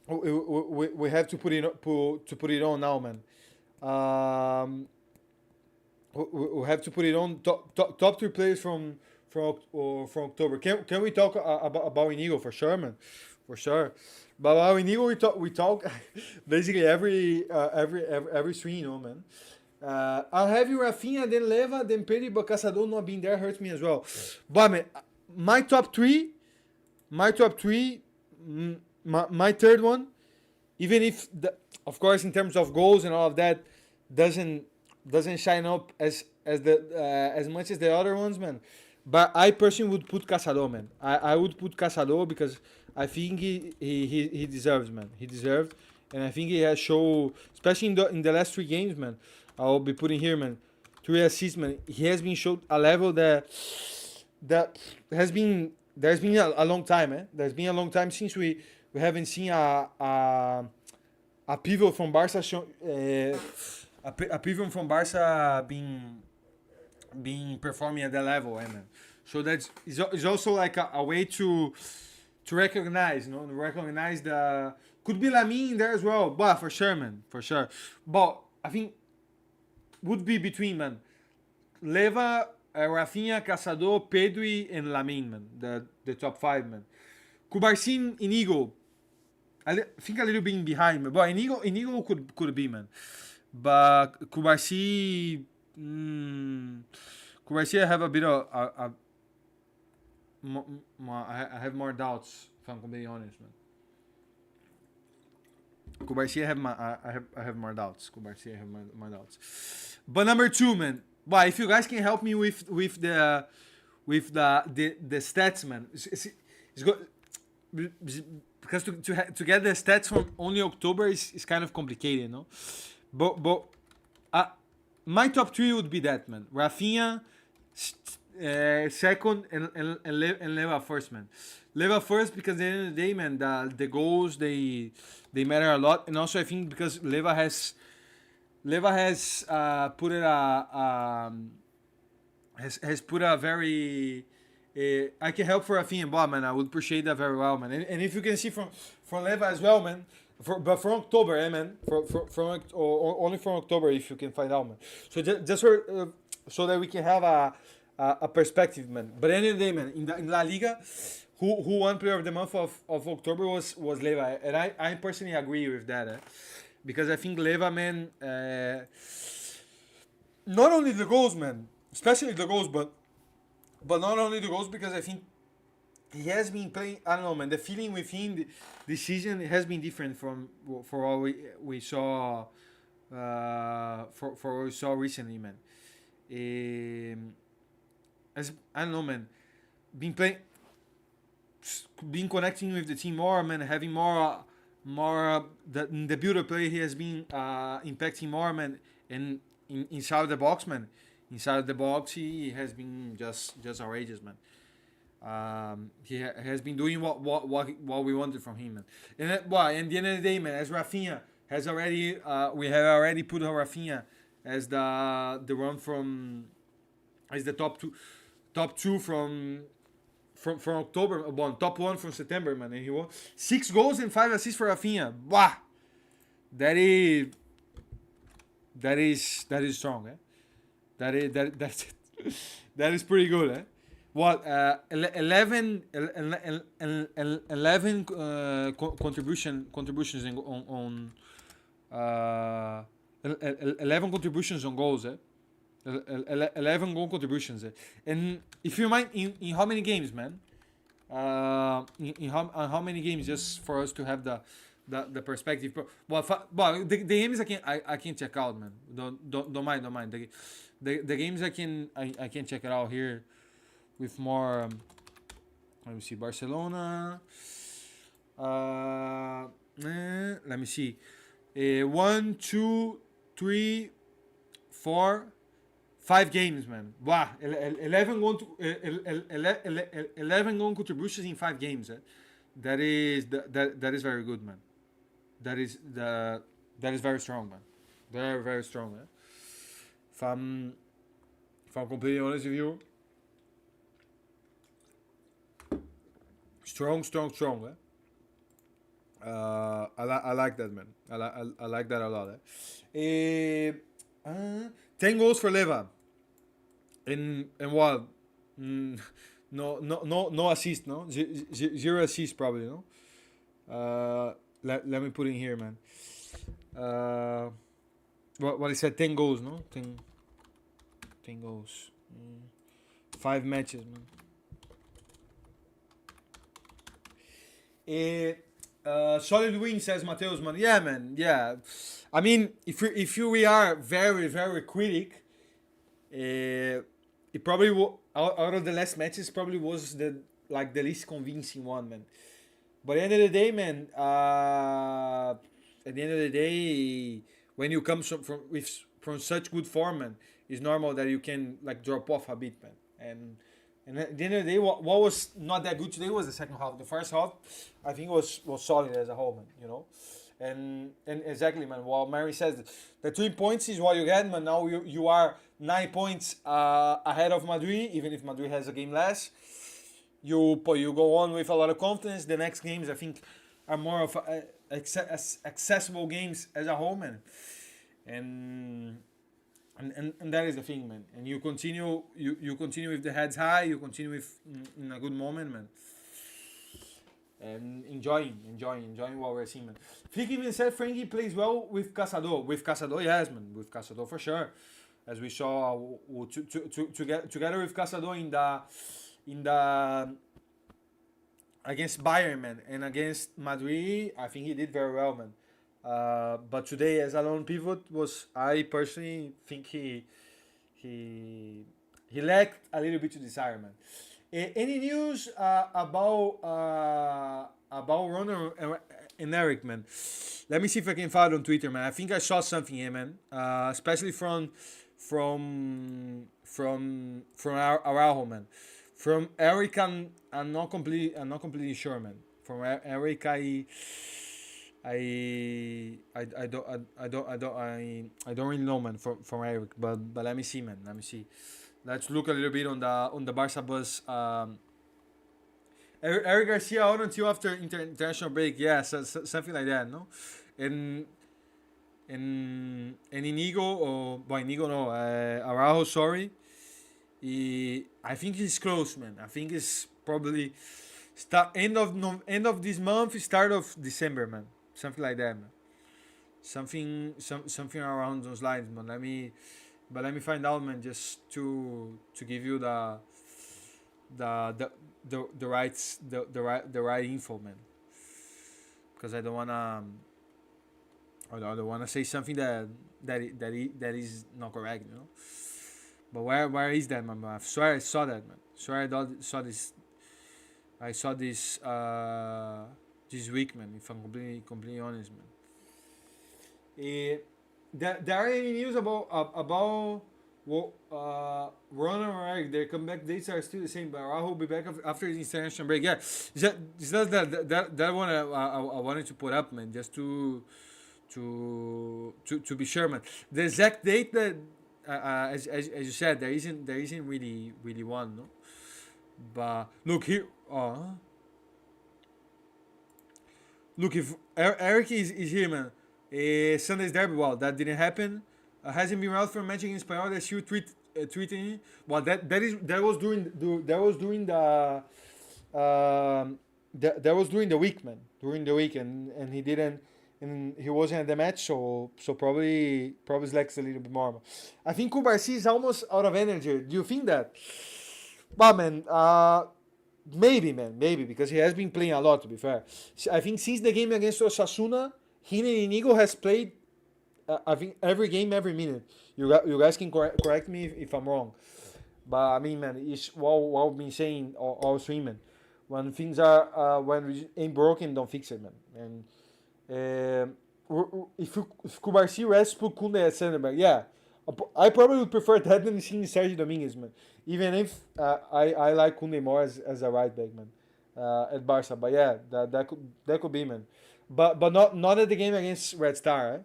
have to put it on now, man. Um, we have to put it on top three players from October. Can we talk about Inigo for sure, man? For sure. But about Inigo we talk basically every stream, man. I'll have you Rafinha, then Leva, then Pedri, but Caçador not being there hurts me as well. But man, my top three, my third one, even if of course in terms of goals and all of that doesn't shine up as much as the other ones, man. But I personally would put Caçador, man. I would put Caçador because I think he deserves, man. He deserved, and I think he has shown, especially in the last 3 games, man. I'll be putting here, man. 3 assists, man. He has been showed a level that has been there's been a long time, man. There's been a long time since we haven't seen a pivot from Barca a pivot from Barca being performing at that level, man. So that's is also like a way to recognize, recognize the could be Lamine in there as well, but for sure, man, for sure. But I think would be between, man, Leva, Rafinha, Caçador, Pedri, and Lamine, man. The top 5, man. Kubarsin, Inigo. I think a little bit behind, man. But Inigo could be, man. But Kubarsi, Kubarsi, I have a bit of I have more doubts, if I'm completely honest, man. Kubarsi, I have more doubts. Kubarsi, I have more doubts. But number 2, man. But if you guys can help me with the stats, man, it's good because to get the stats from only October is kind of complicated, no? But my top 3 would be that, man. Rafinha second and Leva first, man. Leva first because at the end of the day, man, the goals they matter a lot, and also I think because Leva has put it has put a very I can help for Rafinha, but man, I would appreciate that very well, man. And if you can see from Leva as well, man. But from October, man. From only from October, if you can find out, man. So just for so that we can have a perspective, man. But at the end of the day, man, in La Liga, who won Player of the Month of October was Leva, and I personally agree with that, because I think Leva, man, not only the goals, man, especially the goals, but not only the goals, because I think he has been playing. I don't know, man. The feeling with him this season has been different for what we saw for what we saw recently, man. As I don't know, man, been playing, been connecting with the team more, man, having more the build-up play. He has been impacting more, man, and inside the box, man. Inside the box, he has been just outrageous, man. He has been doing what we wanted from him, man. And at the end of the day, man, as Rafinha, has already we have already put Rafinha as the one from as the top two from October, one top one from September, man. And he won 6 goals and 5 assists for Rafinha. Wow, that is that is strong, eh? That's that is pretty good, eh? What 11 contributions on 11 contributions on goals, eh? 11 goal contributions, eh? And if you mind, in how many games, man? In how many games, just for us to have the perspective. Well, the games I can check out, man. Don't mind. The games I can check it out here with more. Let me see, Barcelona. Let me see. 1, 2, 3, 4, 5 games, man. Wow, 11 goal contributions in 5 games. That is very good, man. That is very strong, man. Very strong, man. If I'm completely honest with you, strong, eh? I like that, man. I like that a lot. Eh? 10 goals for Leva. And what? No assist, no? Zero assist, probably, no? Let me put in here, man. What I said, 10 goals, no? 10 goals. 5 matches, man. Solid win, says Mateus, man. Yeah, man. Yeah. I mean, if we are very critic, it probably out of the last matches probably was the least convincing one, man. But at the end of the day, man, at the end of the day, when you come from such good form, man, it's normal that you can drop off a bit, man. And at the end of the day, what was not that good today was the second half. The first half, I think, was solid as a whole, man. You know, and exactly, man. While Mary says the 3 points is what you get, man. Now you are 9 points ahead of Madrid, even if Madrid has a game less. You go on with a lot of confidence. The next games, I think, are more of accessible games as a whole, man. And that is the thing, man. And you continue with the heads high. You continue with in a good moment, man. And enjoying what we're seeing, man. Flick even said Frankie plays well with Caçador. With Caçador, yes, man. With Caçador for sure. As we saw together with Caçador in the against Bayern, man, and against Madrid, I think he did very well, man. But today, as a lone pivot, I personally think he lacked a little bit to desire, man. Any news about Ronald and Eric, man? Let me see if I can find it on Twitter, man. I think I saw something here, man. Especially from Araujo, man. From Eric, I'm not completely sure, man. From Eric, I don't really know, man. From Eric, but let me see, man. Let me see. Let's look a little bit on the Barca bus. Eric Garcia out until after international break. Yeah, something like that, no? And Inigo Inigo no, Araujo, sorry. I think he's close, man. I think it's probably end of this month, start of December, man. Something like that, man. Something around those lines, man. Let me find out, man. Just to give you the right info, man. Because I don't wanna say something that is not correct, you know. But where is that, man? I swear I saw that, man. I saw this this week, man. If I'm completely honest, man. There are any news about Ronald and Eric? Their comeback dates are still the same, but Araujo will be back after his international break. Yeah, it's just that one I wanted to put up, man, just to to be sure, man. The exact date that, as you said, there isn't really one, no. But look here, look, if Eric is here, man. Sunday's derby, well, that didn't happen. Hasn't been out for a match against Espanyol. They still tweeting. Well, that was during the that was during the week, man. During the week, and he didn't, and he wasn't at the match, so probably slacks a little bit more. I think Kubarsi is almost out of energy. Do you think that? But man, maybe, man, maybe, because he has been playing a lot. To be fair, I think since the game against Osasuna, he and Inigo has played. I think every game, every minute. You guys can correct me if I'm wrong, but I mean, man, it's what I've been saying all stream, man. When things are when we ain't broken, don't fix it, man. And if Kubarsi rests, put Kunde at center back. Yeah, I probably would prefer that than seeing Sergio Dominguez, man. Even if I like Kunde more as a right back, man, at Barca. But yeah, that could be, man. But not at the game against Red Star. Eh?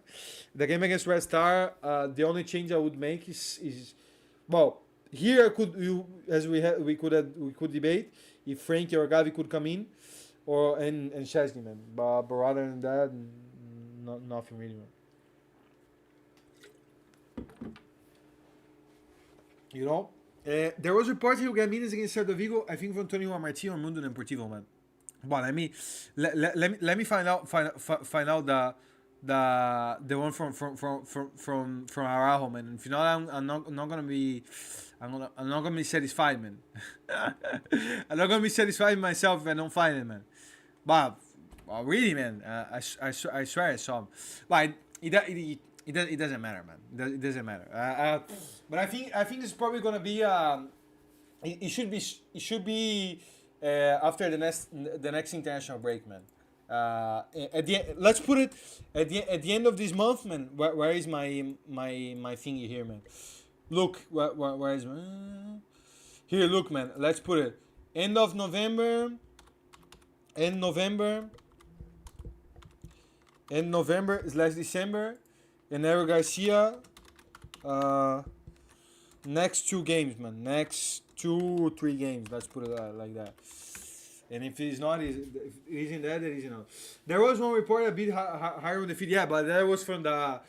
The game against Red Star, the only change I would make is well, here could you as we could debate if Frankie or Gavi could come in, or and Chesney, man. But rather than that, nothing really, man. You know, there was reports he would get minutes against Celta Vigo. I think from Antonio Martí or Mundo Deportivo, man. Well, let me find out the one from Araujo, man. And if not, I'm not gonna be satisfied, man. I'm not gonna be satisfied with myself if I don't find it, man. But really, man, I swear I saw him. But it doesn't matter, man. It doesn't matter. But I think it's probably gonna be it should be after the next international break, man. Let's put it at the end of this month, man. Where is my thingy here, man? Look, where is here? Look, man. Let's put it end of November. End November / December. And Eero Garcia. Next 2 games, man. Next 2 or 3 games. Let's put it like that. And if he's not, if it isn't that, it isn't. There was one report a bit higher on the feed. Yeah, but that was from that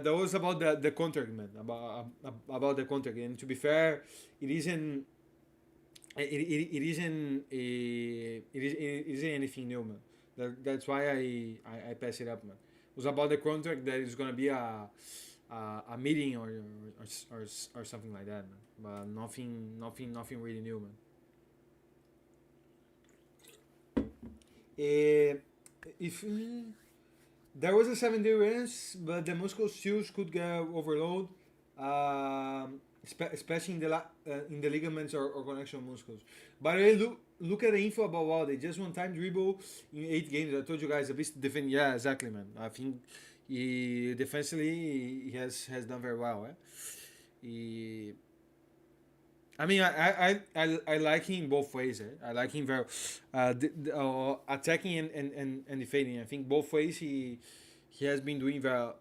was about the contract, man. About the contract. And to be fair, it isn't. It isn't anything new, man. That's why I pass it up, man. It was about the contract that is gonna be a meeting or something like that, man. But nothing really new, man. If there was a 7-day rest, but the muscle steels could get overload, especially in the ligaments or connection muscles. But look at the info about they just one time dribble in 8 games. I told you guys a bit defend. Yeah, exactly, man. I think he defensively he has done very well. I mean, I like him both ways. I like him very attacking and defending. I think both ways he has been doing very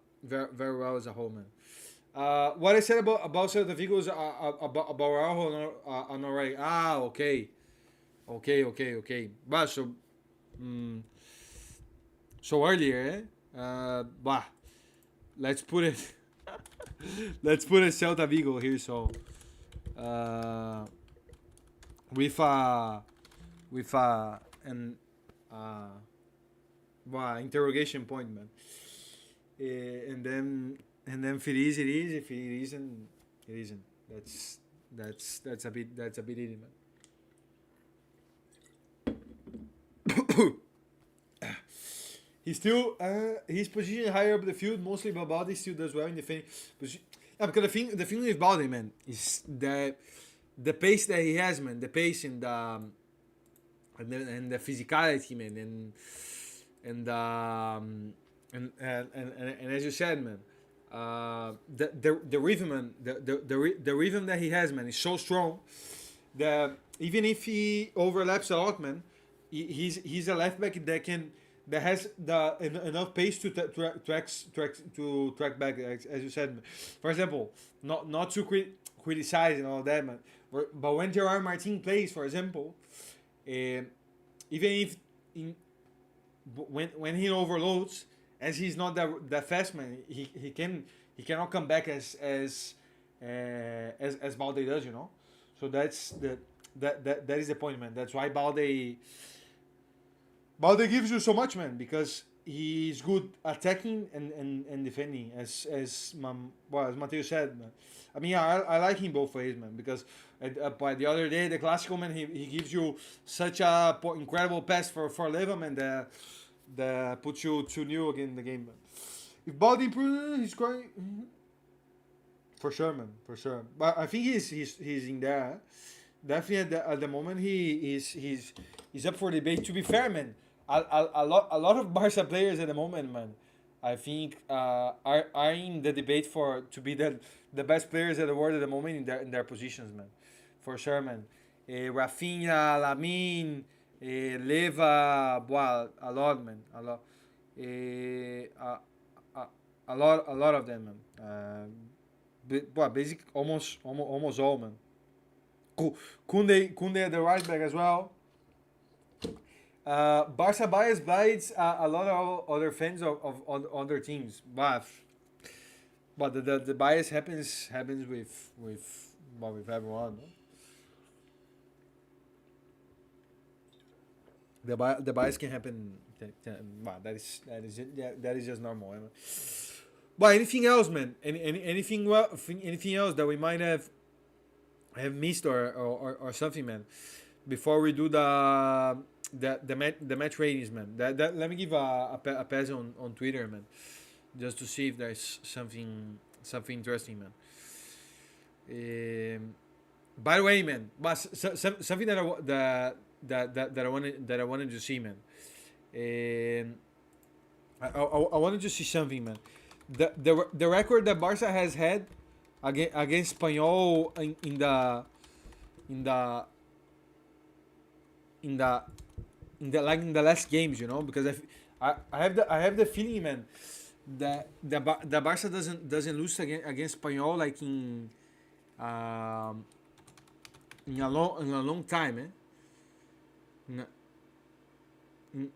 well as a whole, man. What I said about Celta Vigo is about Araujo are not right. Okay. But so earlier, but let's put it Celta Vigo here. So with an interrogation point, man. And then if it is, it is. If it isn't, it isn't. That's a bit easy, man. He's still his position higher up the field, mostly, but Baldi still does well in defending. Yeah, because the thing with Baldi, man, is that the pace that he has, man, the pace and the physicality, man, and as you said, man, the rhythm, man, the rhythm that he has, man, is so strong that even if he overlaps a lot, man, he's a left back that can that has the enough pace to track back, as you said. For example, not to criticize and all that, man. But when Gerard Martin plays, for example, even if in, when he overloads, as he's not that fast, man, he cannot come back as Balde does, you know. So that's that is the point, man. That's why Balde gives you so much, man, because he's good attacking and defending, as Mateo said, man. I mean, I like him both ways, man, because by the other day, the Classico, man, he gives you such a incredible pass for Leva, man, that puts you 2-0 again in the game, man. If Balde improves, he's going for sure, man, for sure. But I think he's in there. Definitely at the moment he's up for debate. To be fair, man, a lot of Barca players at the moment, man, I think are in the debate for to be the best players at the world at the moment in their positions, man, for sure, man. Rafinha, Lamine, Leva, well, a lot, man, a lot, a lot of them, man. Well, basic almost all, man. Kunde at the right back as well. Barca bias bites a lot of other fans of other teams, but the bias happens with everyone. No? The bias can happen. Well, that is just normal. But anything else, man? Anything else that we might have missed or something, man? Before we do the match ratings, man. Let me give a pass on Twitter, man, just to see if there's something interesting, man. By the way, man, but something that I wanted to see, man. I wanted to see something, man. The record that Barca has had against Espanyol in the last games, you know, because I have the feeling, man, that the Barca doesn't lose against Espanyol like in a long time, eh?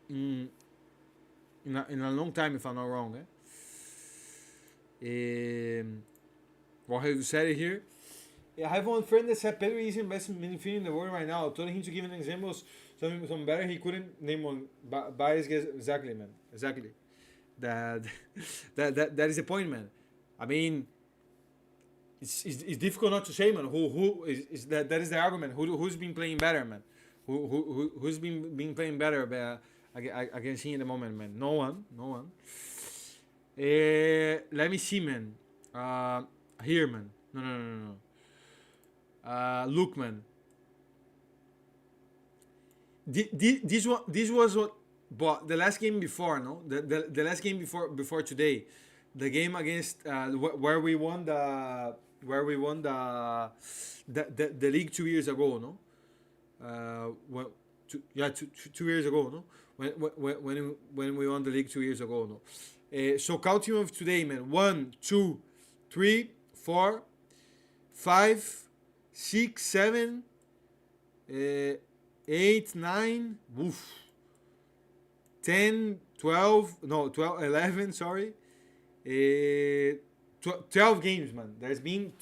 In a long time, if I'm not wrong, eh? Well, have you said it here? I have one friend that said Pedro is the best midfielder in the world right now. I told him to give an example, some better. He couldn't name one. Bias, exactly, man. Exactly. That is the point, man. I mean, it's difficult not to say, man. Who is that is the argument. Who's been playing better, man? Who's been playing better against him in the moment, man? No one. Let me see, man. Here, man. No. Look, man. This was what, but the last game before, no, the last game before today, the game against where we won the league 2 years ago, no, two years ago, no, when we won the league 2 years ago, no. So counting of today, man. 1, 2, 3, 4, 5, 6, 7, 8, 9, 10, 12, no, 12, 11, sorry. 12 games, man. There's been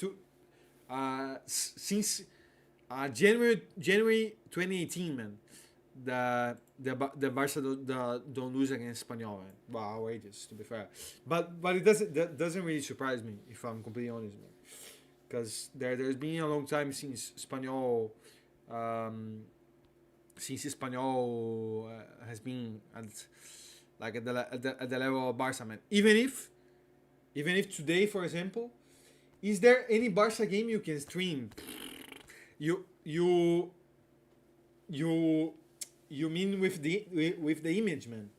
since January 2018, man. The Barca don't lose against Espanyol, man. Wow, outrageous, to be fair. But it doesn't really surprise me, if I'm completely honest, man. Because there's been a long time since Espanyol has been at the level of Barca, man. Even if today, for example, is there any Barca game you can stream? You mean with the image, man?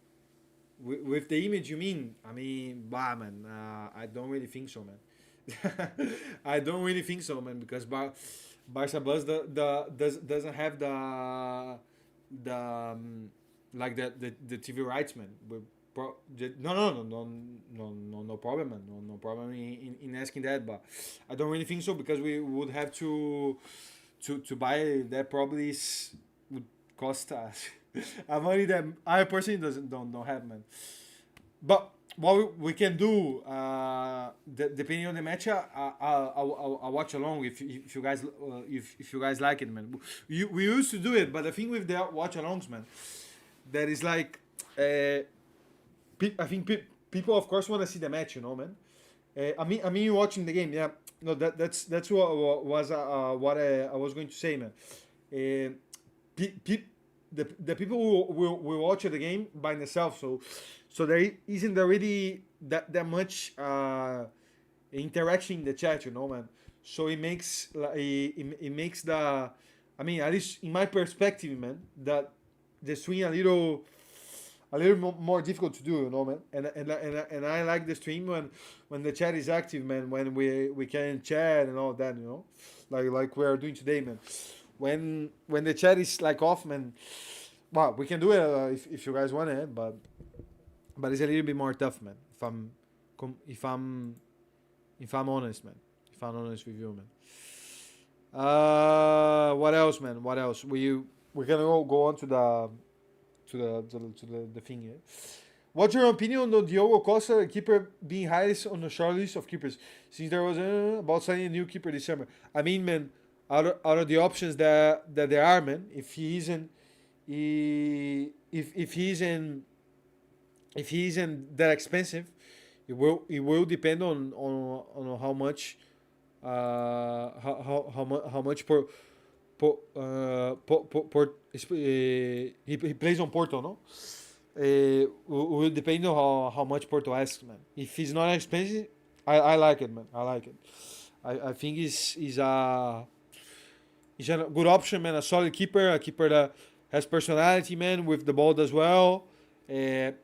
With the image, you mean? I mean, man. I don't really think so, man. I don't really think so, man, because Barca Buzz doesn't have the like the TV rights, man. No problem, man. No problem in asking that, but I don't really think so because we would have to buy that probably would cost us a money that I personally doesn't don't have, man. But what we can do, depending on the match, I'll watch along if you guys if you guys like it, man. We used to do it, but the thing with the watch alongs, man, that is like, I think people of course want to see the match, you know, man. I mean, you watching the game, yeah. No, that's what I was going to say, man. Uh, the people will watch the game by themselves, so there isn't already that much interaction in the chat, you know, man. So it makes it makes the, I mean, at least in my perspective, man, that the stream a little more difficult to do, you know, man. And I like the stream when the chat is active, man. When we can chat and all that, you know, like we are doing today, man. When the chat is like off, man. Well, we can do it if you guys want it, but it's a little bit more tough, man. If I'm honest, man. If I'm honest with you, man. What else, man? What else? We're gonna go on to the thing here. What's your opinion on Diogo Costa, a keeper, being highest on the short list of keepers since there was about signing a new keeper this summer? I mean, man, out of the options that there are, man, if he isn't, if he isn't that expensive, it will depend on how much how much he plays on Porto, no? Will depend on how much Porto asks, man. If he's not expensive, I like it, man. I like it. I think he's a good option, man. A solid keeper, a keeper that has personality, man, with the ball as well. I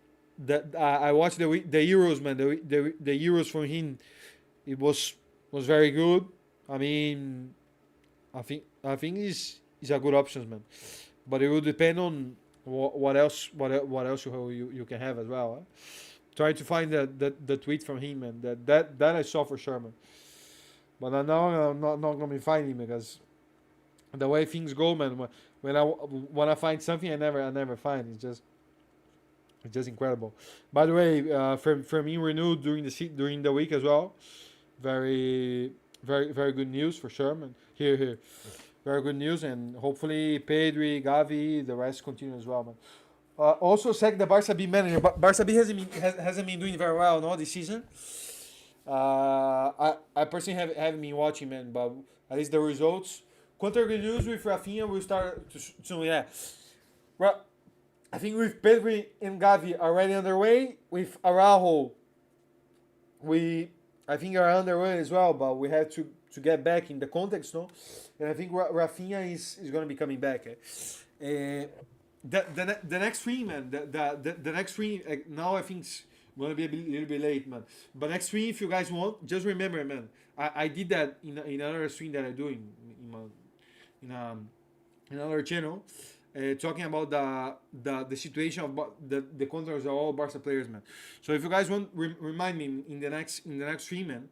watched the Euros, man. The Euros from him, it was very good. I mean, I think he's a good option, man. But it will depend on what else you can have as well. Try to find the tweet from him, man. That I saw for sure, man. But now I'm not gonna be finding because the way things go, man. When I find something, I never find. It's just incredible. By the way, for me renewed during the week as well. Very very good news for sure, man. Here. Very good news, and hopefully Pedri, Gavi, the rest continue as well, man. Also, Sec, the Barca B manager. Barca B hasn't been doing very well, no, this season. I personally haven't been watching, man, but at least the results. Counter good news with Rafinha will start soon, yeah. Well, I think with Pedri and Gavi already underway, with Araujo, I think are underway as well, but we have to get back in the context, no? And I think Rafinha is going to be coming back. The next three, man, the next three, now I think it's going to be a little bit late, man. But next three, if you guys want, just remember, man, I did that in another stream that I do in another channel. Talking about the situation of the contracts of all Barca players, man. So if you guys want, remind me in the next stream, man,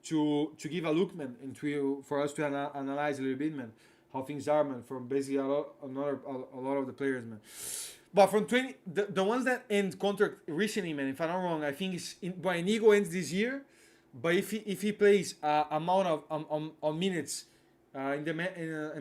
to give a look, man, and for us to analyze a little bit, man, how things are, man, from basically a lot of the players, man. But from 20, the ones that end contract recently, man, if I'm not wrong, I think Inigo ends this year, but if he plays amount of minutes in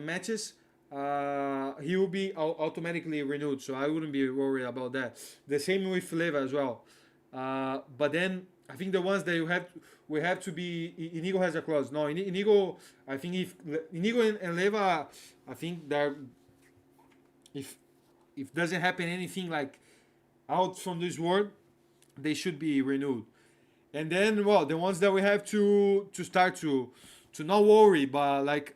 matches. He will be automatically renewed, so I wouldn't be worried about that. The same with Leva as well. But then I think the ones that we have to be. Inigo has a clause. No, Inigo. I think if Inigo and Leva, I think that if doesn't happen anything like out from this world, they should be renewed. And then, well, the ones that we have to start to not worry, but like.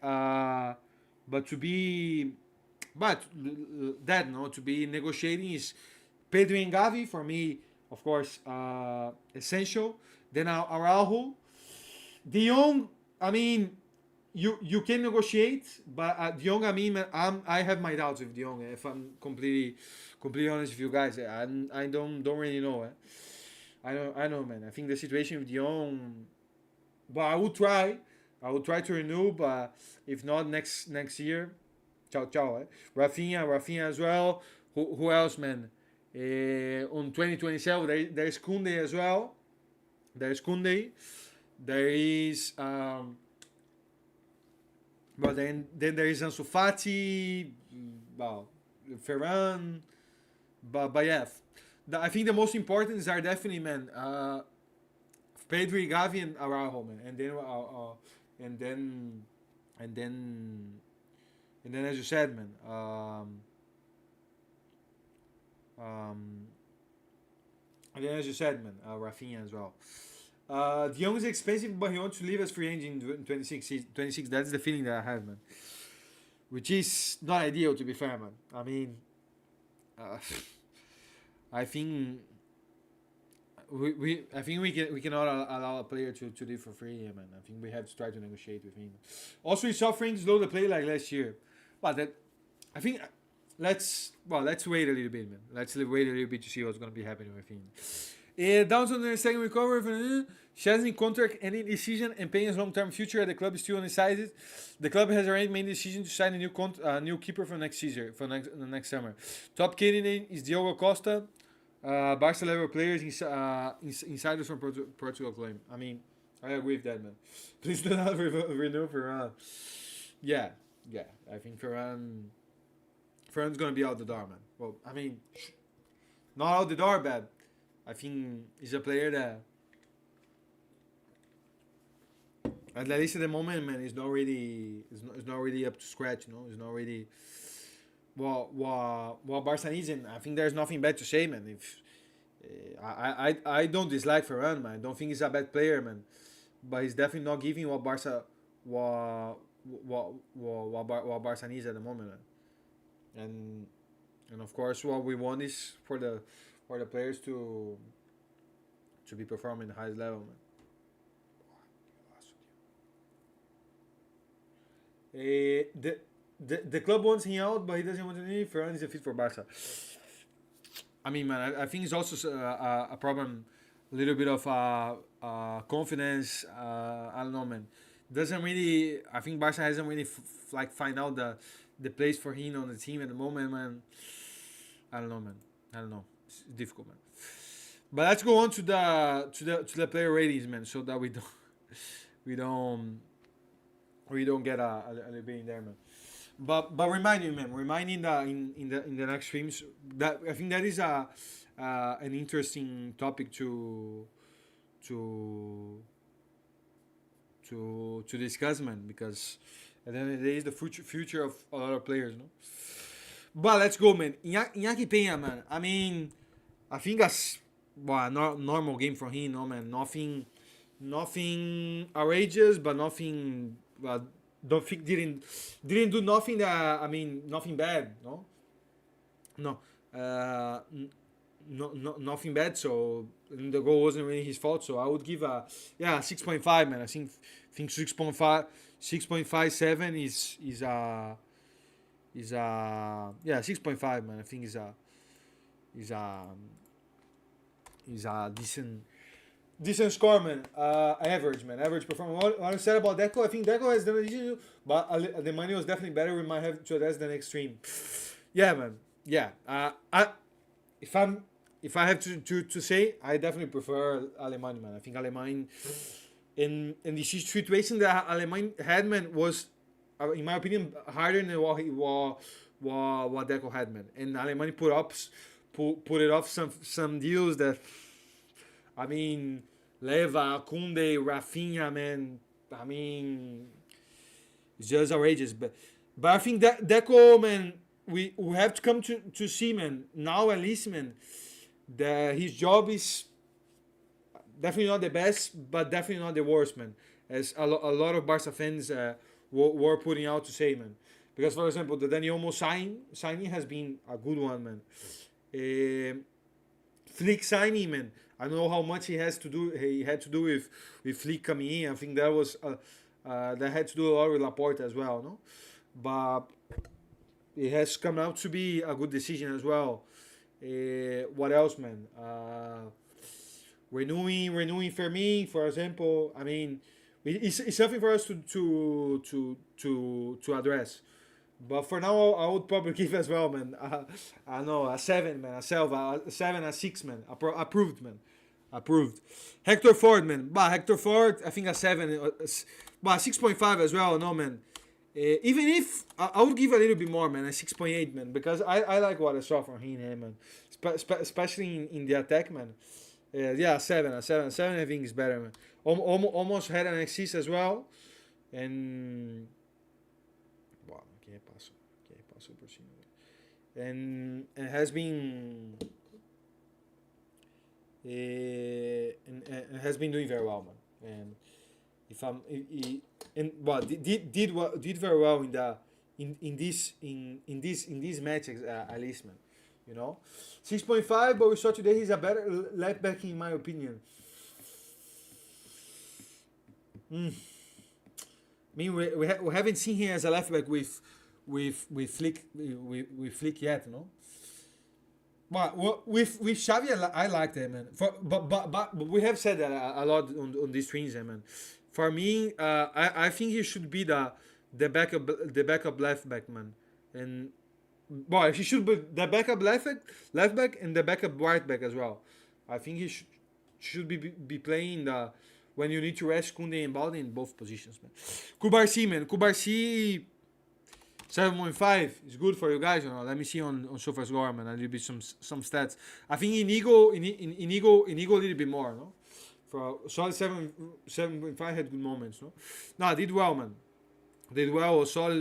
But to be negotiating is Pedro and Gavi for me, of course, essential. Then Araujo, De Jong. I mean, you can negotiate, but De Jong, I mean, I have my doubts with De Jong. If I'm completely honest with you guys, I don't really know. I know, man. I think the situation with De Jong, but I will try to renew, but if not next year, ciao ciao. Rafinha as well. Who else, man? On 2027, there's Kunde as well. There's Kunde. There is but then there is Ansu Fati, well, Ferran, but yeah, I think the most important are definitely, man, Pedri, Gavi, and Araujo, man, and then and then and then as you said, man, um, and then as you said, man, Rafinha as well. De Jong is expensive, but he wants to leave as free agent in 26. 26. That's the feeling that I have, man. Which is not ideal, to be fair, man. I mean, uh, I think I think we cannot allow a player to leave for free, yeah, man. I think we have to try to negotiate with him. Also, he's suffering slow the play like last year, but that I think let's wait a little bit, man. Let's wait a little bit to see what's gonna be happening with him. Down on the second recovery. Chesney contract ending decision and paying his long-term future at the club is still undecided. The club has already made the decision to sign a new keeper for next season, the next summer. Top candidate is Diogo Costa. Barca level players, insiders from Portugal claim. I mean, I agree with that, man. Please do not renew Ferran. Yeah. I think Ferran's gonna be out the door, man. Well, I mean, not out the door, bad. I think he's a player that, at least at the moment, man, is not really up to scratch. You know, it's not really what Barca needs, and I think there's nothing bad to say, man. If I don't dislike Ferran, man. I don't think he's a bad player, man, but he's definitely not giving what Barca what Barca needs at the moment, man. And of course, what we want is for the players to be performing the highest level, man. The club wants him out, but he doesn't want to leave. Ferran is a fit for Barca. I mean, man, I think it's also a problem, a little bit of confidence. I don't know, man. Doesn't really. I think Barca hasn't really find out the place for him on the team at the moment, man. I don't know, man. I don't know. It's difficult, man. But let's go on to the player ratings, man, so that we don't we don't get a little bit in there, man. But remind you, man, reminding that in the next streams, that I think that is an interesting topic to to discuss, man, because at the end of the day, is the future of a lot of players, no. But let's go, man. Iñaki Peña, man. I mean, I think that's normal game for him, no, man. Nothing outrageous, but nothing. Don't think didn't do nothing that, I mean, nothing bad, no. No, nothing bad. So the goal wasn't really his fault. So I would give a 6.5, man. I think 6.57 is 6.5, man. I think is a decent score, man. Average, man. Average performance. What I said about Deco, I think Deco has done a decent, but the money was definitely better. We might have to address the next stream. Yeah, man. Yeah. If I have to say, I definitely prefer Alemany, man. I think Alemany in the situation that Alemany had, man, was, in my opinion, harder than what Deco had, man. And Alemany put it off some deals that, I mean, Leva, Kunde, Rafinha, man. I mean, it's just outrageous. But I think that Deco, man, we have to come to see, man. Now at least, man, that his job is definitely not the best, but definitely not the worst, man. As a lot of Barca fans were putting out to say, man. Because, for example, the Dani Olmo signing has been a good one, man. Flick signing, man. I don't know how much he had to do with Flick coming in. I think that was That had to do a lot with Laporte as well, no? But it has come out to be a good decision as well. What else, man? Renewing Fermin, for example. I mean, it's something for us to address. But for now, I would probably give as well, man. I know a 7, man. A 7, a 6, man. Approved, man. Approved. Hector Ford, man. But Hector Ford, I think a 7, but 6.5 as well. No, man. Even if I would give a little bit more, man, a 6.8, man, because I like what I saw from him, man. Especially in the attack, man. Yeah, a 7. I think is better, man. Almost had an assist as well, and wow, que paso por cima, and has been and has been doing very well, man. And if I'm and well did very well in the in these matches, at least, man. You know, 6.5. But we saw today he's a better left back in my opinion. I mean, we haven't seen him as a left back with Flick yet, no. But with Xavi, I like that, man. But we have said that a lot on these streams, man. For me, I think he should be the backup left back, man. And well, he should be the backup left back and the backup right back as well. I think he should be playing when you need to rest Koundé and Balde in both positions, man. Kubarsi, man. Kubarsi 7.5 is good for you guys. You know, let me see on SofaScore, man. A little bit some stats. I think Inigo a little bit more, no. For solid 7.5 had good moments, no. No, did well, man. Did well. Was solid.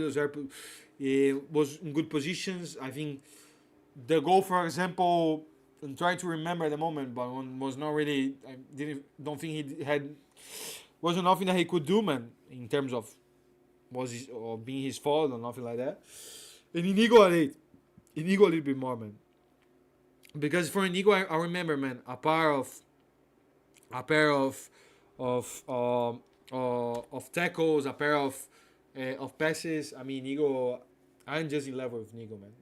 Was in good positions. I think the goal, for example, I'm trying to remember the moment, but was not really. I don't think he had. Wasn't nothing that he could do, man, in terms of or being his fault or nothing like that. And Inigo at 8. Inigo a little bit more, man. Because for Inigo, I remember, man, a pair of tackles, a pair of passes. I mean, Inigo, I'm just in level with Inigo, man.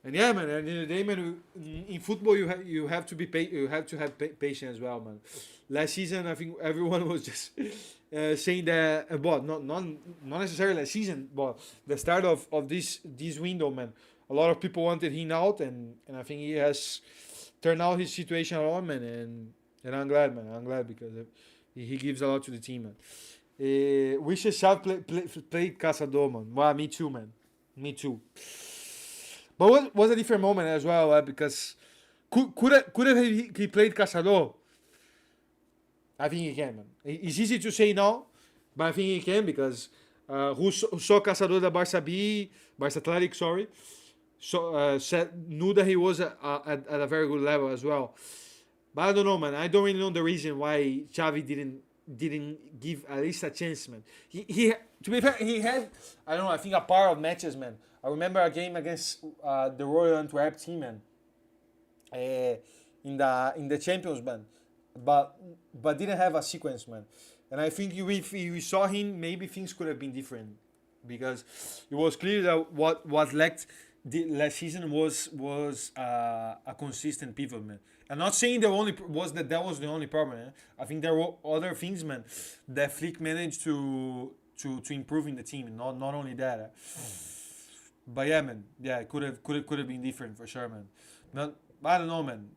And yeah, man. At the end of the day, man, in football you have to be you have to have patience as well, man. Last season, I think everyone was just saying that. Well, not necessarily last season, but the start of this window, man. A lot of people wanted him out, and I think he has turned out his situation around, man. And I'm glad, man. I'm glad because he gives a lot to the team, man. Wishes Xavi played Caçador, man. Well, me too, man. Me too. But what was a different moment as well, because could have he played Caçador? I think he can, man. It's easy to say no, but I think he can because who saw Caçador da Barça B, Barça Athletic, sorry, knew that he was at a very good level as well. But I don't know, man. I don't really know the reason why Xavi didn't give at least a chance, man. He to be fair, he had, I don't know, I think a part of matches, man. I remember a game against the Royal Antwerp team, man, in the Champions, man, but didn't have a sequence, man. And I think if we saw him, maybe things could have been different because it was clear that what lacked the last season was a consistent pivot, man. I'm not saying that was the only problem. I think there were other things, man, that Flick managed to improve in the team. Not only that. But yeah, man. Yeah, it could have been different for sure, man. Not, I don't know, man.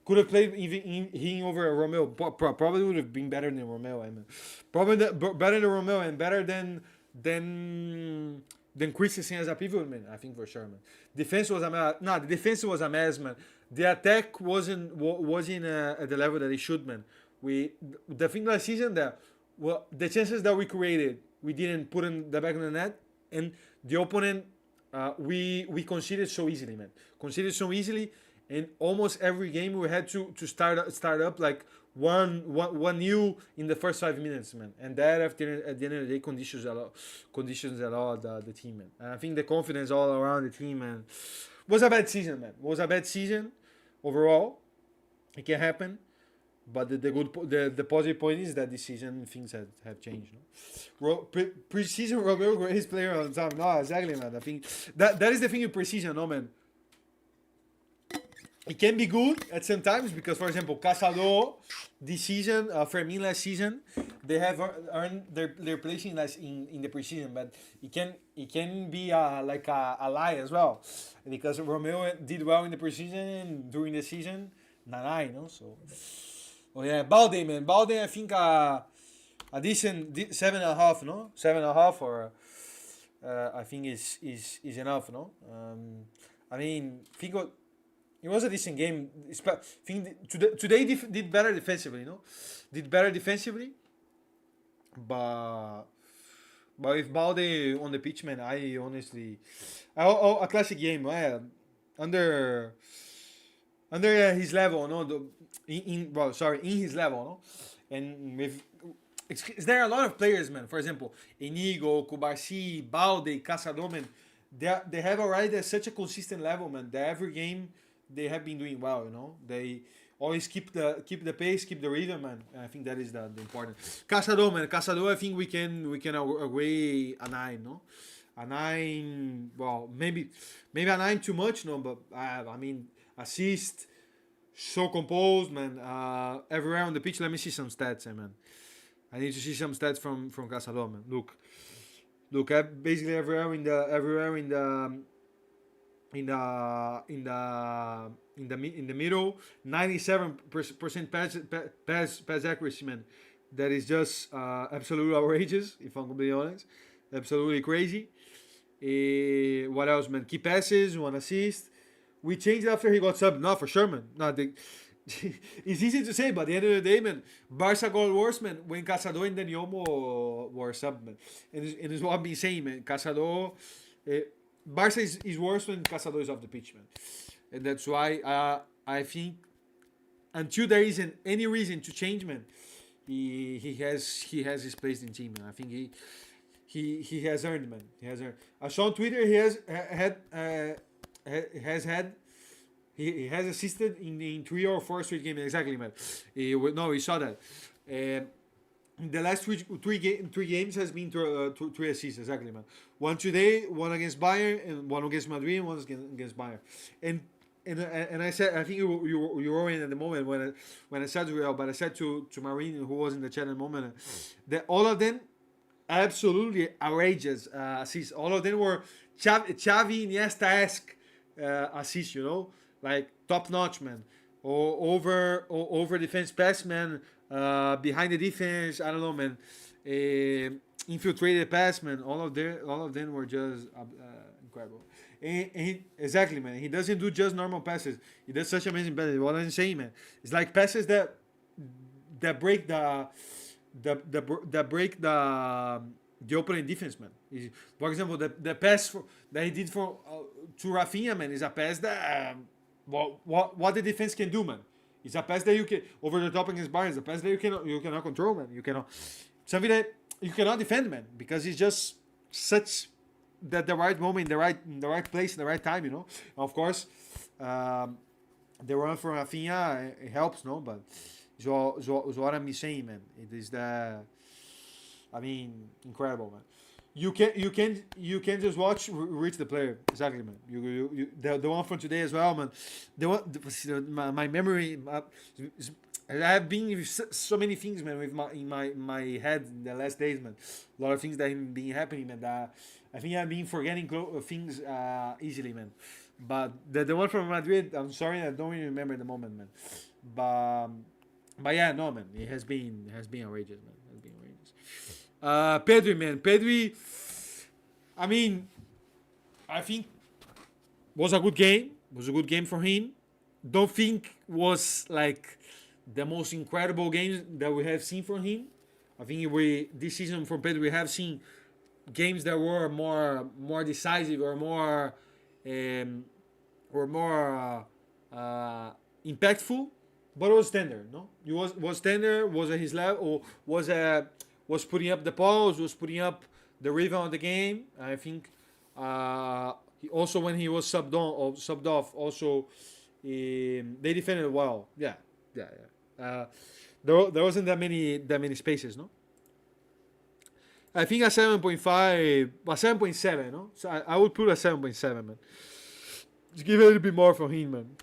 Could have played even him over Romeo. Probably would have been better than Romeo, man. Probably better than Romeo and better than Christensen as a pivot, man. I think for sure, man. Defense was a mess. No, the defense was a mess, man. The attack wasn't at the level that it should, man. The thing last season that the chances that we created, we didn't put in the back of the net, and the opponent we conceded so easily, man. Conceded so easily, and almost every game we had to start up like one new in the first 5 minutes, man. And that at the end of the day conditions a lot the team, man. And I think the confidence all around the team, man, was a bad season, man. Was a bad season overall. It can happen, But the positive point is that this season things have changed. No? Preseason Romero greatest player on time. No, exactly, man. I think that is the thing with preseason, no, man. It can be good at some times because, for example, Casado this season, Fermin last season, they have earned their place in the preseason, but it can be like a lie as well, because Romeo did well in the preseason and during the season, nah, no. So, oh yeah, Balde, man, Balde, I think a decent 7.5, no, 7.5, or I think is enough, no. I mean, Figo. It was a decent game. Think today did better defensively, no? Did better defensively, but with Balde on the pitch, man, I honestly, a classic game. Under his level, no. In his level, no. And with there are a lot of players, man. For example, Inigo, Kubarsi, Balde, Casador, man. They have already at such a consistent level, man. That every game they have been doing well, you know. They always keep the pace, keep the rhythm, man. And I think that is the important. Casador, man. Casador, I think we can agree a 9, no. A 9. Well, maybe a 9 too much, no. But I mean, assist, so composed, man. Everywhere on the pitch. Let me see some stats, man. I need to see some stats from Casador, man. Look, basically everywhere in the middle, 97% pass accuracy, man. That is just absolutely outrageous, if I'm gonna be honest. Absolutely crazy. What else, man? Key passes, 1 assist. We changed after he got subbed. No, for sure, man. No, it's easy to say, but at the end of the day, man, Barca got worse, man, when Casador and Danielmo were subbed, man. And it's what I've been saying, man. Casador, Barca is worse when Casador is off the pitch, man. And that's why I think until there isn't any reason to change, man, he has his place in the team, man. I think he has earned, man. He has earned. I saw on Twitter he has assisted in 3 or 4 straight games. Exactly, man. We saw that. The last three games has been 3 assists. Exactly, man. One today, one against Bayern, and one against Madrid, and one against Bayern. And I said, I think you were in at the moment when I said to Real, but I said to Marine, who was in the chat at the moment, that all of them absolutely outrageous assists. All of them were Xavi Iniesta-esque assists, you know, like top notch, man. Or over defense pass, man. Behind the defense, I don't know, man. Infiltrated pass, man. All of them were just incredible. And exactly, man. He doesn't do just normal passes. He does such amazing passes. What I'm saying, man, it's like passes that break the opening defense, man. For example, the pass that he did to Rafinha, man, is a pass that what the defense can do, man. It's a pass that you can over the top against Bayern. It's a pass that you cannot control, man. You cannot something that you cannot defend, man, because it's just such that the right moment, in the right place, in the right time, you know. Of course, the run from Rafinha it helps, no, but it's what I'm saying, man. It is incredible, man. You can just reach the player. Exactly, man. The one from today as well, man. My memory. I have been with so many things, man, with in my head in the last days, man. A lot of things that have been happening, man. I think I've been forgetting things easily, man. But the one from Madrid, I'm sorry, I don't really remember the moment, man. But yeah, no, man. It has been outrageous, man. It has been outrageous. Pedri, man. Pedri, I think was a good game. Was a good game for him. Don't think was like the most incredible games that we have seen from him. I think this season from Pedri we have seen games that were more decisive or more impactful, but it was standard. No, it was standard. Was at his level. Was putting up the pulse. Was putting up the rhythm of the game. I think he also when he was subbed off also they defended well. Yeah. there wasn't that many spaces, no. I think a 7.5, a 7.7, no. So I would put a 7.7, man. Just give a little bit more from him, man.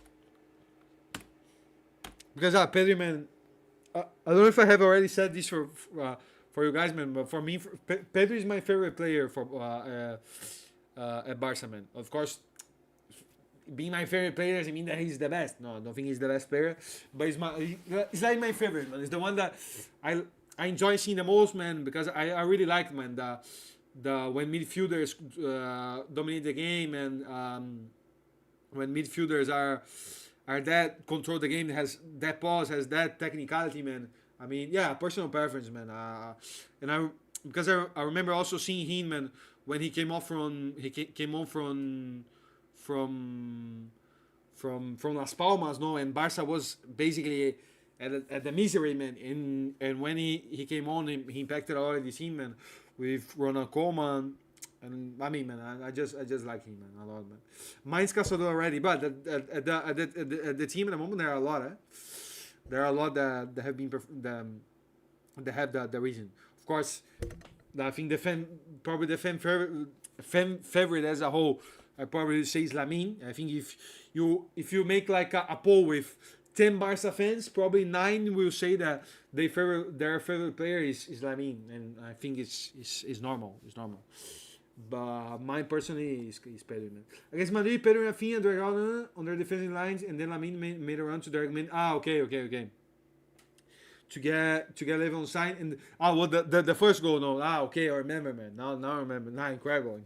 Because Pedri, man, I don't know if I have already said this for you guys, man, but for me, Pedri is my favorite player for at Barca, man. Of course, being my favorite player doesn't mean that he's the best. No, I don't think he's the best player, but it's like my favorite, man. It's the one that I enjoy seeing the most, man, because I really like, man, the when midfielders dominate the game, and when midfielders are that control the game, has that pause, has that technicality, man. I mean, yeah, personal preference, man. And because I remember also seeing him, man, when he came off from came on from Las Palmas, no, and Barca was basically at the misery, man. And when he came on, he impacted a lot of the team, man, with Ronald Koeman. And I mean, man, I just like him, man, a lot, man. Mine's Casado already, but at the team at the moment there are a lot, There are a lot that have been that have the reason. Of course, I think probably the fan favorite as a whole, I probably say is Lamine. I think if you make like a poll with 10 Barca fans, probably 9 will say that their favorite player is Lamine, and I think it's normal. It's normal. But mine personally is Pedro, man. Against Madrid, Pedro and Rafinha drag out on their defensive lines, and then Lamine made a run to direct man. Okay. To get level on side, and the first goal, no. Okay, I remember, man. Now I remember. Incredible.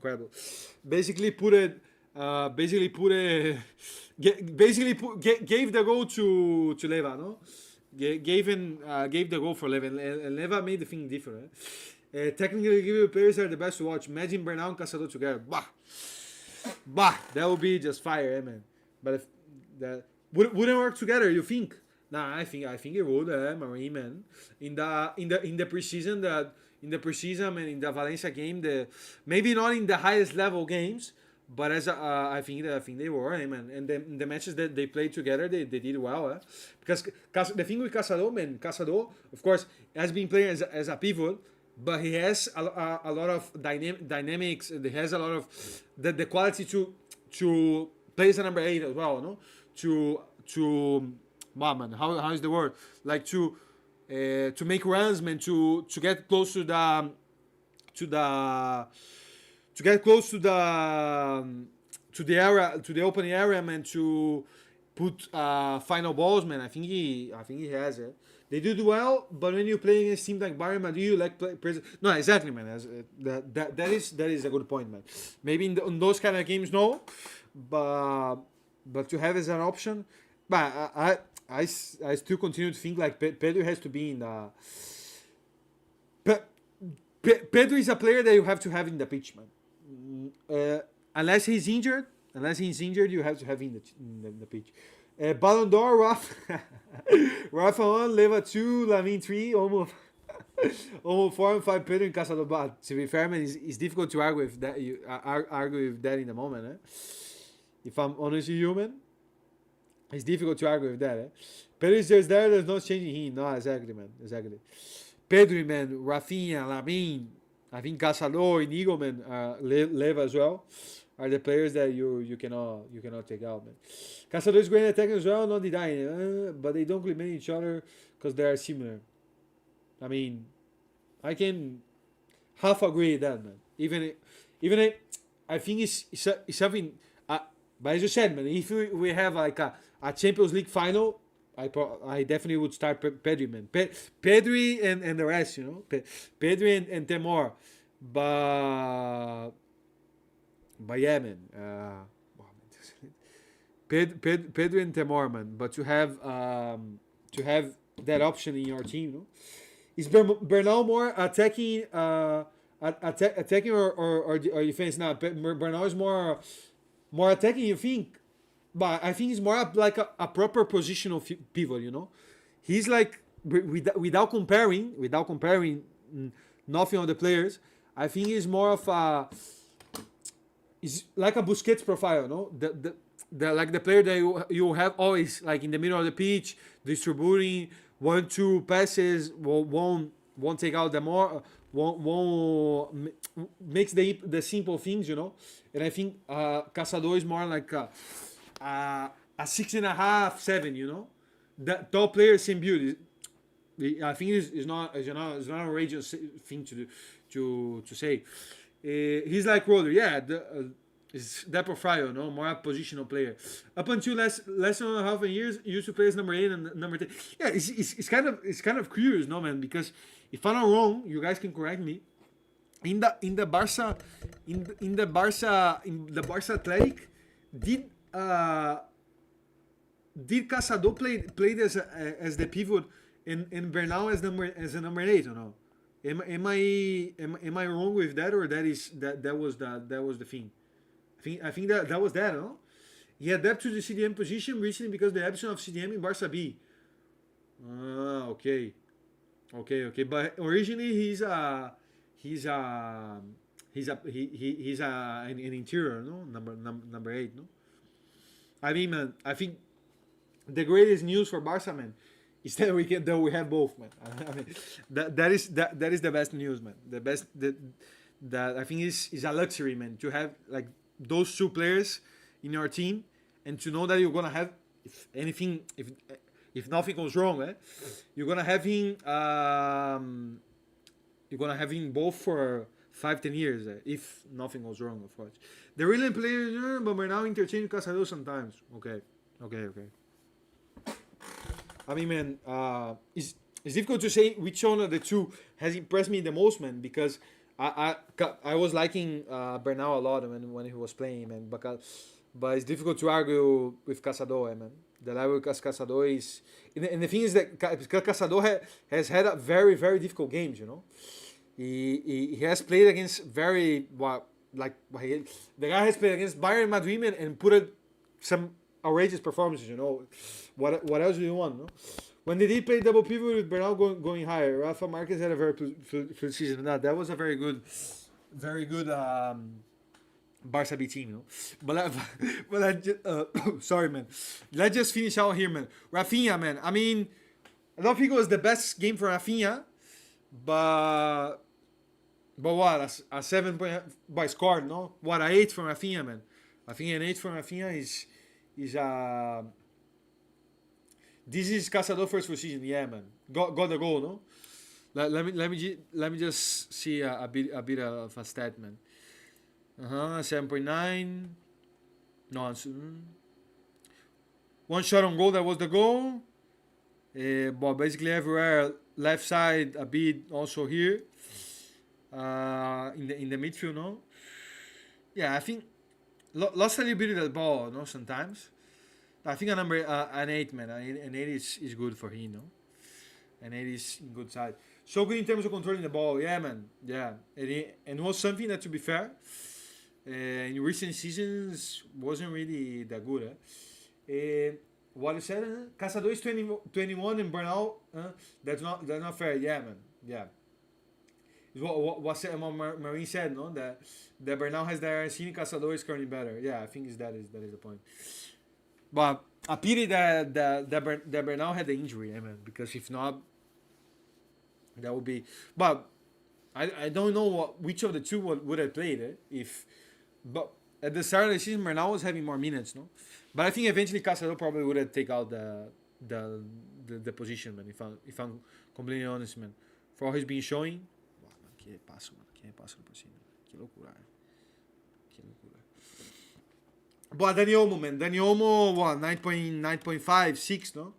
Basically gave the goal to Leva, no. Gave the goal for Leva, and Leva made the thing different. Technically, give players are the best to watch. Imagine Bernal and Casado together. Bah, that would be just fire, man. But if that wouldn't work together, you think? Nah, I think it would, Marine, man. In the preseason, and in the Valencia game, maybe not in the highest level games, but I think they were, man. And the matches that they played together, they did well, Because the thing with Casado, man, of course, has been playing as a pivot. But he has a lot of dynamics. And he has a lot of the quality to play as a number 8 as well, no? Man, how is the word? Like to make runs, man. To get close to the area, to the open area, man. To put final balls, man. I think he has it. They do well, but when you play against teams like Bayern Madrid, you like no, exactly, man. That is a good point, man. Maybe in those kind of games, no, but to have as an option, but I still continue to think like Pedro has to be in the. Pedro is a player that you have to have in the pitch, man. Unless he's injured, you have to have in the pitch. Ballon d'Or, Rafa 1, Leva 2, Lamine 3, almost 4 and 5 Pedro and Casado. But to be fair, man, it's difficult to argue with that. Argue with that in the moment, If I'm honest with you, man, it's difficult to argue with that. Pedro is just there. There's no changing him. No, exactly, man. Exactly. Pedro, man, Rafinha, Lamine, I think Casado, Inigo, man, Leva as well, are the players that you cannot take out, man. Casado is great at attacking as well, not denying, but they don't complement each other because they are similar. I mean, I can half agree with that, man. Even I think it's something. But as you said, man, if we have like a Champions League final, I definitely would start Pedri, man. Pedri and the rest, Pedri and Temor, but yeah, man. Pedro and Temor, man. But to have that option in your team, is Bernal more attacking, attacking or defense? Now, Bernal is more attacking. You think, but I think he's more like a proper positional pivot. He's like without comparing nothing on the players. I think he's more of a. It's like a Busquets profile, no? The like the player that you have always like in the middle of the pitch, distributing one two passes won't take out the more won't makes the simple things, you know. And I think Caçador is more like a 6.5, 7, you know. That top player, same build. I think it's not an outrageous thing to do, to say. He's like Roller, yeah. Is that profile, no more a positional player. Up until less than half a year, he used to play as number 8 and number 10. Yeah, it's kind of curious, no man, because if I'm not wrong, you guys can correct me. In the Barca in the Barca Athletic, did did Caçador played as the pivot and Bernal as a number 8 or no? Am I wrong with that, or that was the thing? I think that was that, no? He adapted to the CDM position recently because the absence of CDM in Barca B. Ah, okay. Okay. But originally he's an interior, no? Number 8, no? I mean, man, I think the greatest news for Barca, man, is that we have both, man. I mean, that is the best news, man. The best that I think is a luxury, man, to have like those two players in your team, and to know that you're gonna have, if nothing goes wrong, you're gonna have him both for 5-10 years, if nothing goes wrong, of course. The brilliant players, but we're now interchanging Caçador sometimes. Okay. I mean, man, it's difficult to say which one of the two has impressed me the most, man, because I was liking Bernal a lot when he was playing, man. But it's difficult to argue with Caçador, man. The level of Caçador is, and the thing is that Caçador has had a very, very difficult games, you know. He has played against the guy has played against Bayern Madrid and put some outrageous performances, you know. What else do you want, no? When they did play double pivot with Bernal going higher, Rafa Marquez had a very fluid season. That was a very good Barca B team, you know. But I just, sorry, man. Let's just finish out here, man. Rafinha, man. I mean, I don't think it was the best game for Rafinha, but what, a 7 point by score, no? What, a 8 from Rafinha, man. I think an 8 from Rafinha is this is Caçador first full season, yeah, man. Got the goal, no? Let me just see a bit of a stat, man. 7.9. No, one shot on goal, that was the goal. But basically everywhere, left side a bit also here. In the midfield, no? Yeah, I think lost a little bit of the ball, no? Sometimes. I think an 8, man. An 8 is good for him, no? An 8 is in good side. So good in terms of controlling the ball, yeah, man. Yeah, and it was something that, to be fair, in recent seasons wasn't really that good. What you said, Caçador is 21 and Bernal, that's not fair. Yeah, man. Yeah. What Marine said, no? That Bernal has the RC, Caçador is currently better. Yeah, I think that is the point. But a pity that Bernal had the injury, man. Because if not, that would be. But I don't know which of the two would have played but at the start of the season, Bernal was having more minutes, no. But I think eventually Caçador probably would have taken out the position, man. If I'm completely honest, man. For all he's been showing. Wow, man, que passo por cima. Que loucura. But Dani Olmo, what, 9.5, 6, no?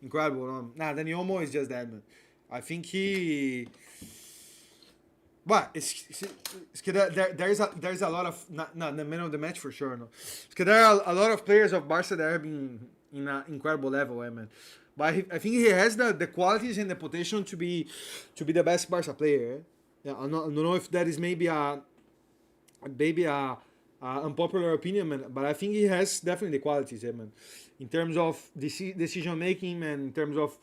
Incredible, no? Nah, Dani Olmo is just that, man. I think he... But there's a lot of... Not the man of the match for sure, no? There are a lot of players of Barca that have been in an incredible level, man. But I think he has the qualities and the potential to be the best Barca player. Yeah, I don't know if that is maybe a unpopular opinion, man, but I think he has definitely the qualities, man. In terms of decision making, man. In terms of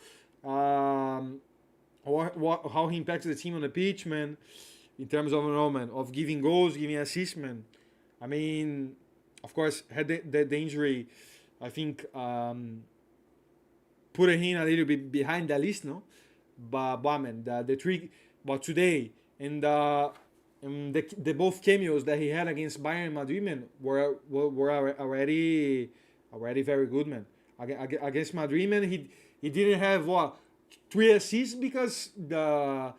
how he impacts the team on the pitch, man. In terms of, man, of giving goals, giving assists, man. I mean, of course, had the injury, I think put him a little bit behind the list, no. But man, the three, but today the both cameos that he had against Bayern Madrid, man, were already very good, man. Against Madrid, man, he didn't have what 3 assists because the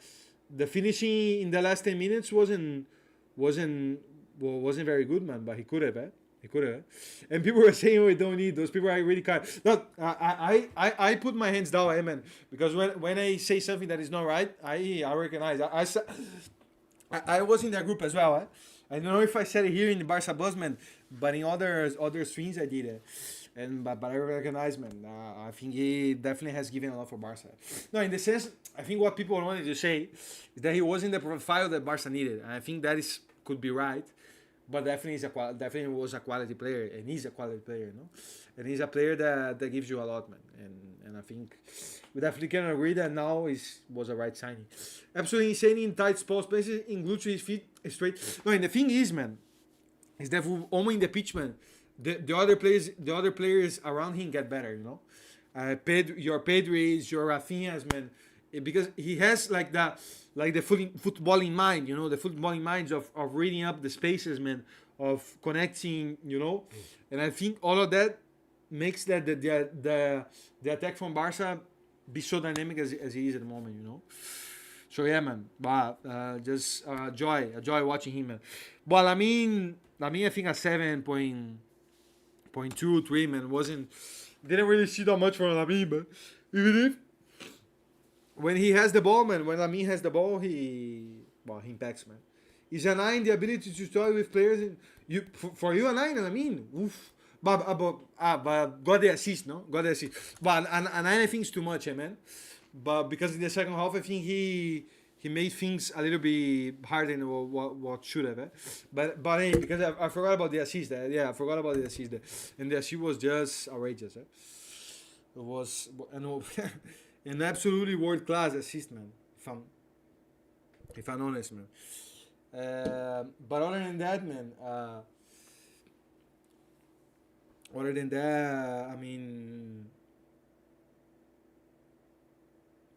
finishing in the last 10 minutes wasn't very good, man. But he could have, He could have. And people were saying we don't need those. People are really kind. No, I put my hands down, man. Because when I say something that is not right, I recognize. I was in that group as well. I don't know if I said it here in the Barca Buzz, man, but in other streams I did it. But I recognize, man. I think he definitely has given a lot for Barca. No, in the sense, I think what people wanted to say is that he wasn't the profile that Barca needed. And I think that could be right. But definitely was a quality player, and he's a quality player, no? And he's a player that gives you a lot, man. And I think we definitely can agree that now was a right signing. Absolutely insane in tight spots, places in glued to his feet straight. No, and the thing is, man, is that only in the pitch, man, the other players around him get better, you know. Your Pedris, your Rafinhas, man, because he has like the football in mind, you know, the football in minds of reading up the spaces, man, of connecting, you know, and I think all of that makes that the attack from Barca be so dynamic as it is at the moment, you know. So yeah, man, but just a joy watching him, man. But I mean, I think a 7.23, man, didn't really see that much from Lamine, but even if when he has the ball, man, when Lamine has the ball, he impacts, man. Is a 9 the ability to toy with players? For you a 9, Lamine, oof. But got the assist, no? Got the assist. But a 9 I think is too much, man. But because in the second half, I think he made things a little bit harder than what should have. But hey, because I forgot about the assist. I forgot about the assist. And the assist was just outrageous. It was an absolutely world class assist, man. If I'm honest, man. But other than that, man. Other than that,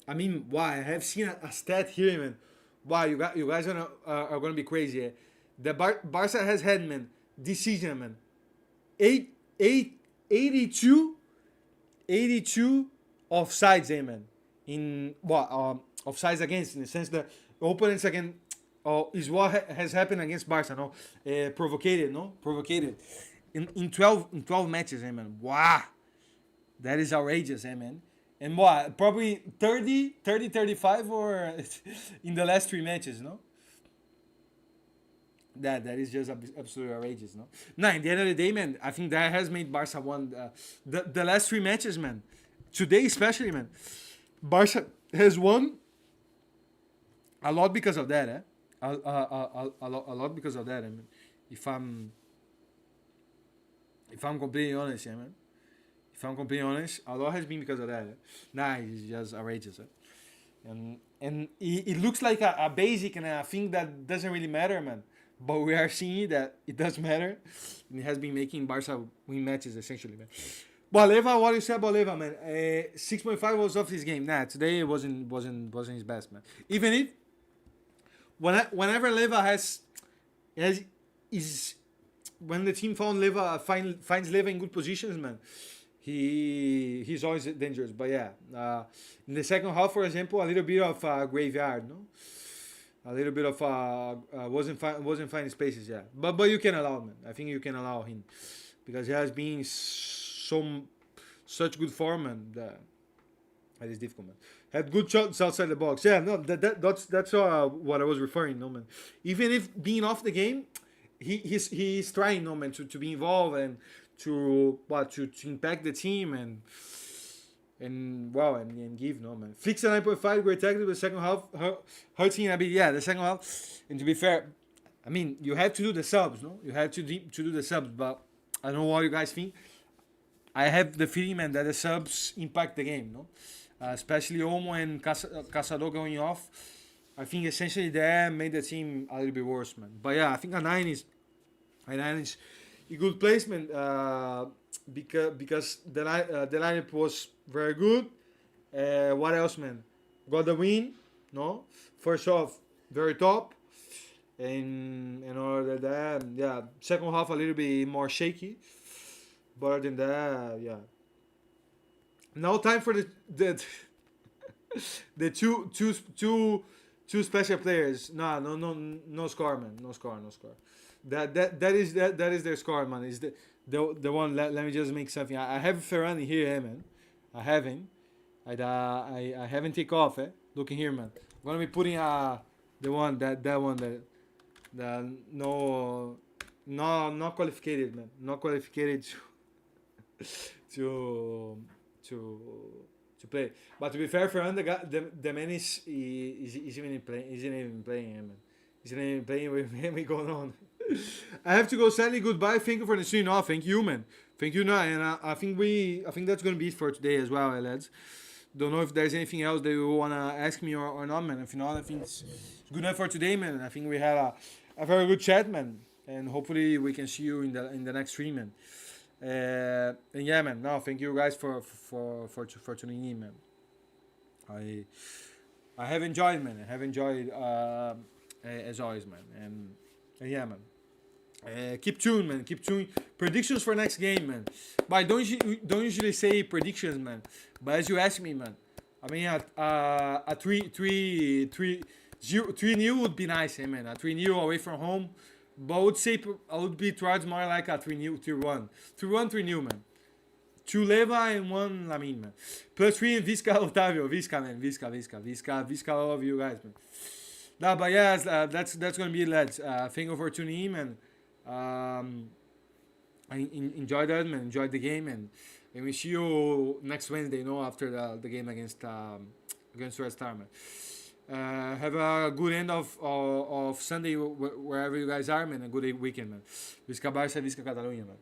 I mean, why? I have seen a stat here, man. Wow, you guys are gonna be crazy. The Barca has had, man, this season, man, 82 offsides, man. In offsides against, in the sense that opponents again is what has happened against Barca, no, provocated in 12 matches, man. Wow, that is outrageous, man. And what, probably 35 or in the last 3 matches, no? That is just absolutely outrageous, no? Nah, at the end of the day, man, I think that has made Barca one. The last 3 matches, man, today especially, man, Barca has won a lot because of that, a lot because of that, man. If I'm completely honest, man. If I'm completely honest, a lot has been because of that. Nah, it's just outrageous. And it looks like a basic and a thing that doesn't really matter, man. But we are seeing that it does matter. And it has been making Barca win matches, essentially, man. But Leva, what you said about Leva, man? 6.5 was off his game. Nah, today it wasn't his best, man. Even if whenever Leva when the team finds Leva in good positions, man, he's always dangerous. But yeah, in the second half, for example, a little bit of graveyard, no, a little bit of wasn't finding spaces. Yeah, but you can allow, man. I think you can allow him because he has been such good form, and that is difficult, man. Had good shots outside the box. Yeah, no, that's what I was referring, no, man. Even if being off the game, he's trying, no, man, to be involved and to impact the team and give, no, man. Fix a 9.5, great tactical, the second half hurting a bit. Yeah, the second half. And to be fair, I mean, you have to do the subs, no? You have to do the subs, but I don't know what you guys think. I have the feeling, man, that the subs impact the game, no? Especially Olmo and Caçador going off. I think essentially that made the team a little bit worse, man. But yeah, I think a 9 is a good placement because the lineup was very good. What else, man? Got the win, no? First off, very top, and other than that, yeah. Second half a little bit more shaky, but other than that, yeah. Now time for the two special players. Nah, no score, man. No score, no score. That is their score, man. Is the one? Let me just make something. I have Ferrani here, man. I have him. I haven't take off, eh? Looking here, man. I'm gonna be putting the one that one that not qualified, man. Not qualified to to to play. But to be fair, Ferran, the man is isn't even playing, man. Isn't even playing with him going on. I have to go. Sadly, goodbye. Thank you for the stream. No, thank you, man. Thank you, no, and I think that's gonna be it for today as well, lads. Don't know if there's anything else that you wanna ask me or not, man. If not, I think it's good enough for today, man. I think we had a very good chat, man, and hopefully we can see you in the next stream, man. And yeah, man. No, thank you guys for tuning in, man. I have enjoyed, man. I have enjoyed as always, man. And yeah, man. Keep tuned, man. Keep tuned. Predictions for next game, man. But I don't usually say predictions, man. But as you ask me, man, I mean, a 3-0 would be nice, eh, man. A 3-0 away from home. But I would say I would be towards more like a 3-0, 3-1. 3-1, 3-0, man. 2 Leva and 1 Lamin, man. Plus 3 in Visca, Otavio. Visca, man. Visca, I love you guys, man. No, but yeah, that's gonna be it, lads. Thank you for tuning in, man. I enjoyed that, man. Enjoyed the game, and we see you next Wednesday, you know, after the game against Red Star, man. Have a good end of Sunday wherever you guys are, man. A good weekend, man. Visca Barça, Visca Catalunya, man.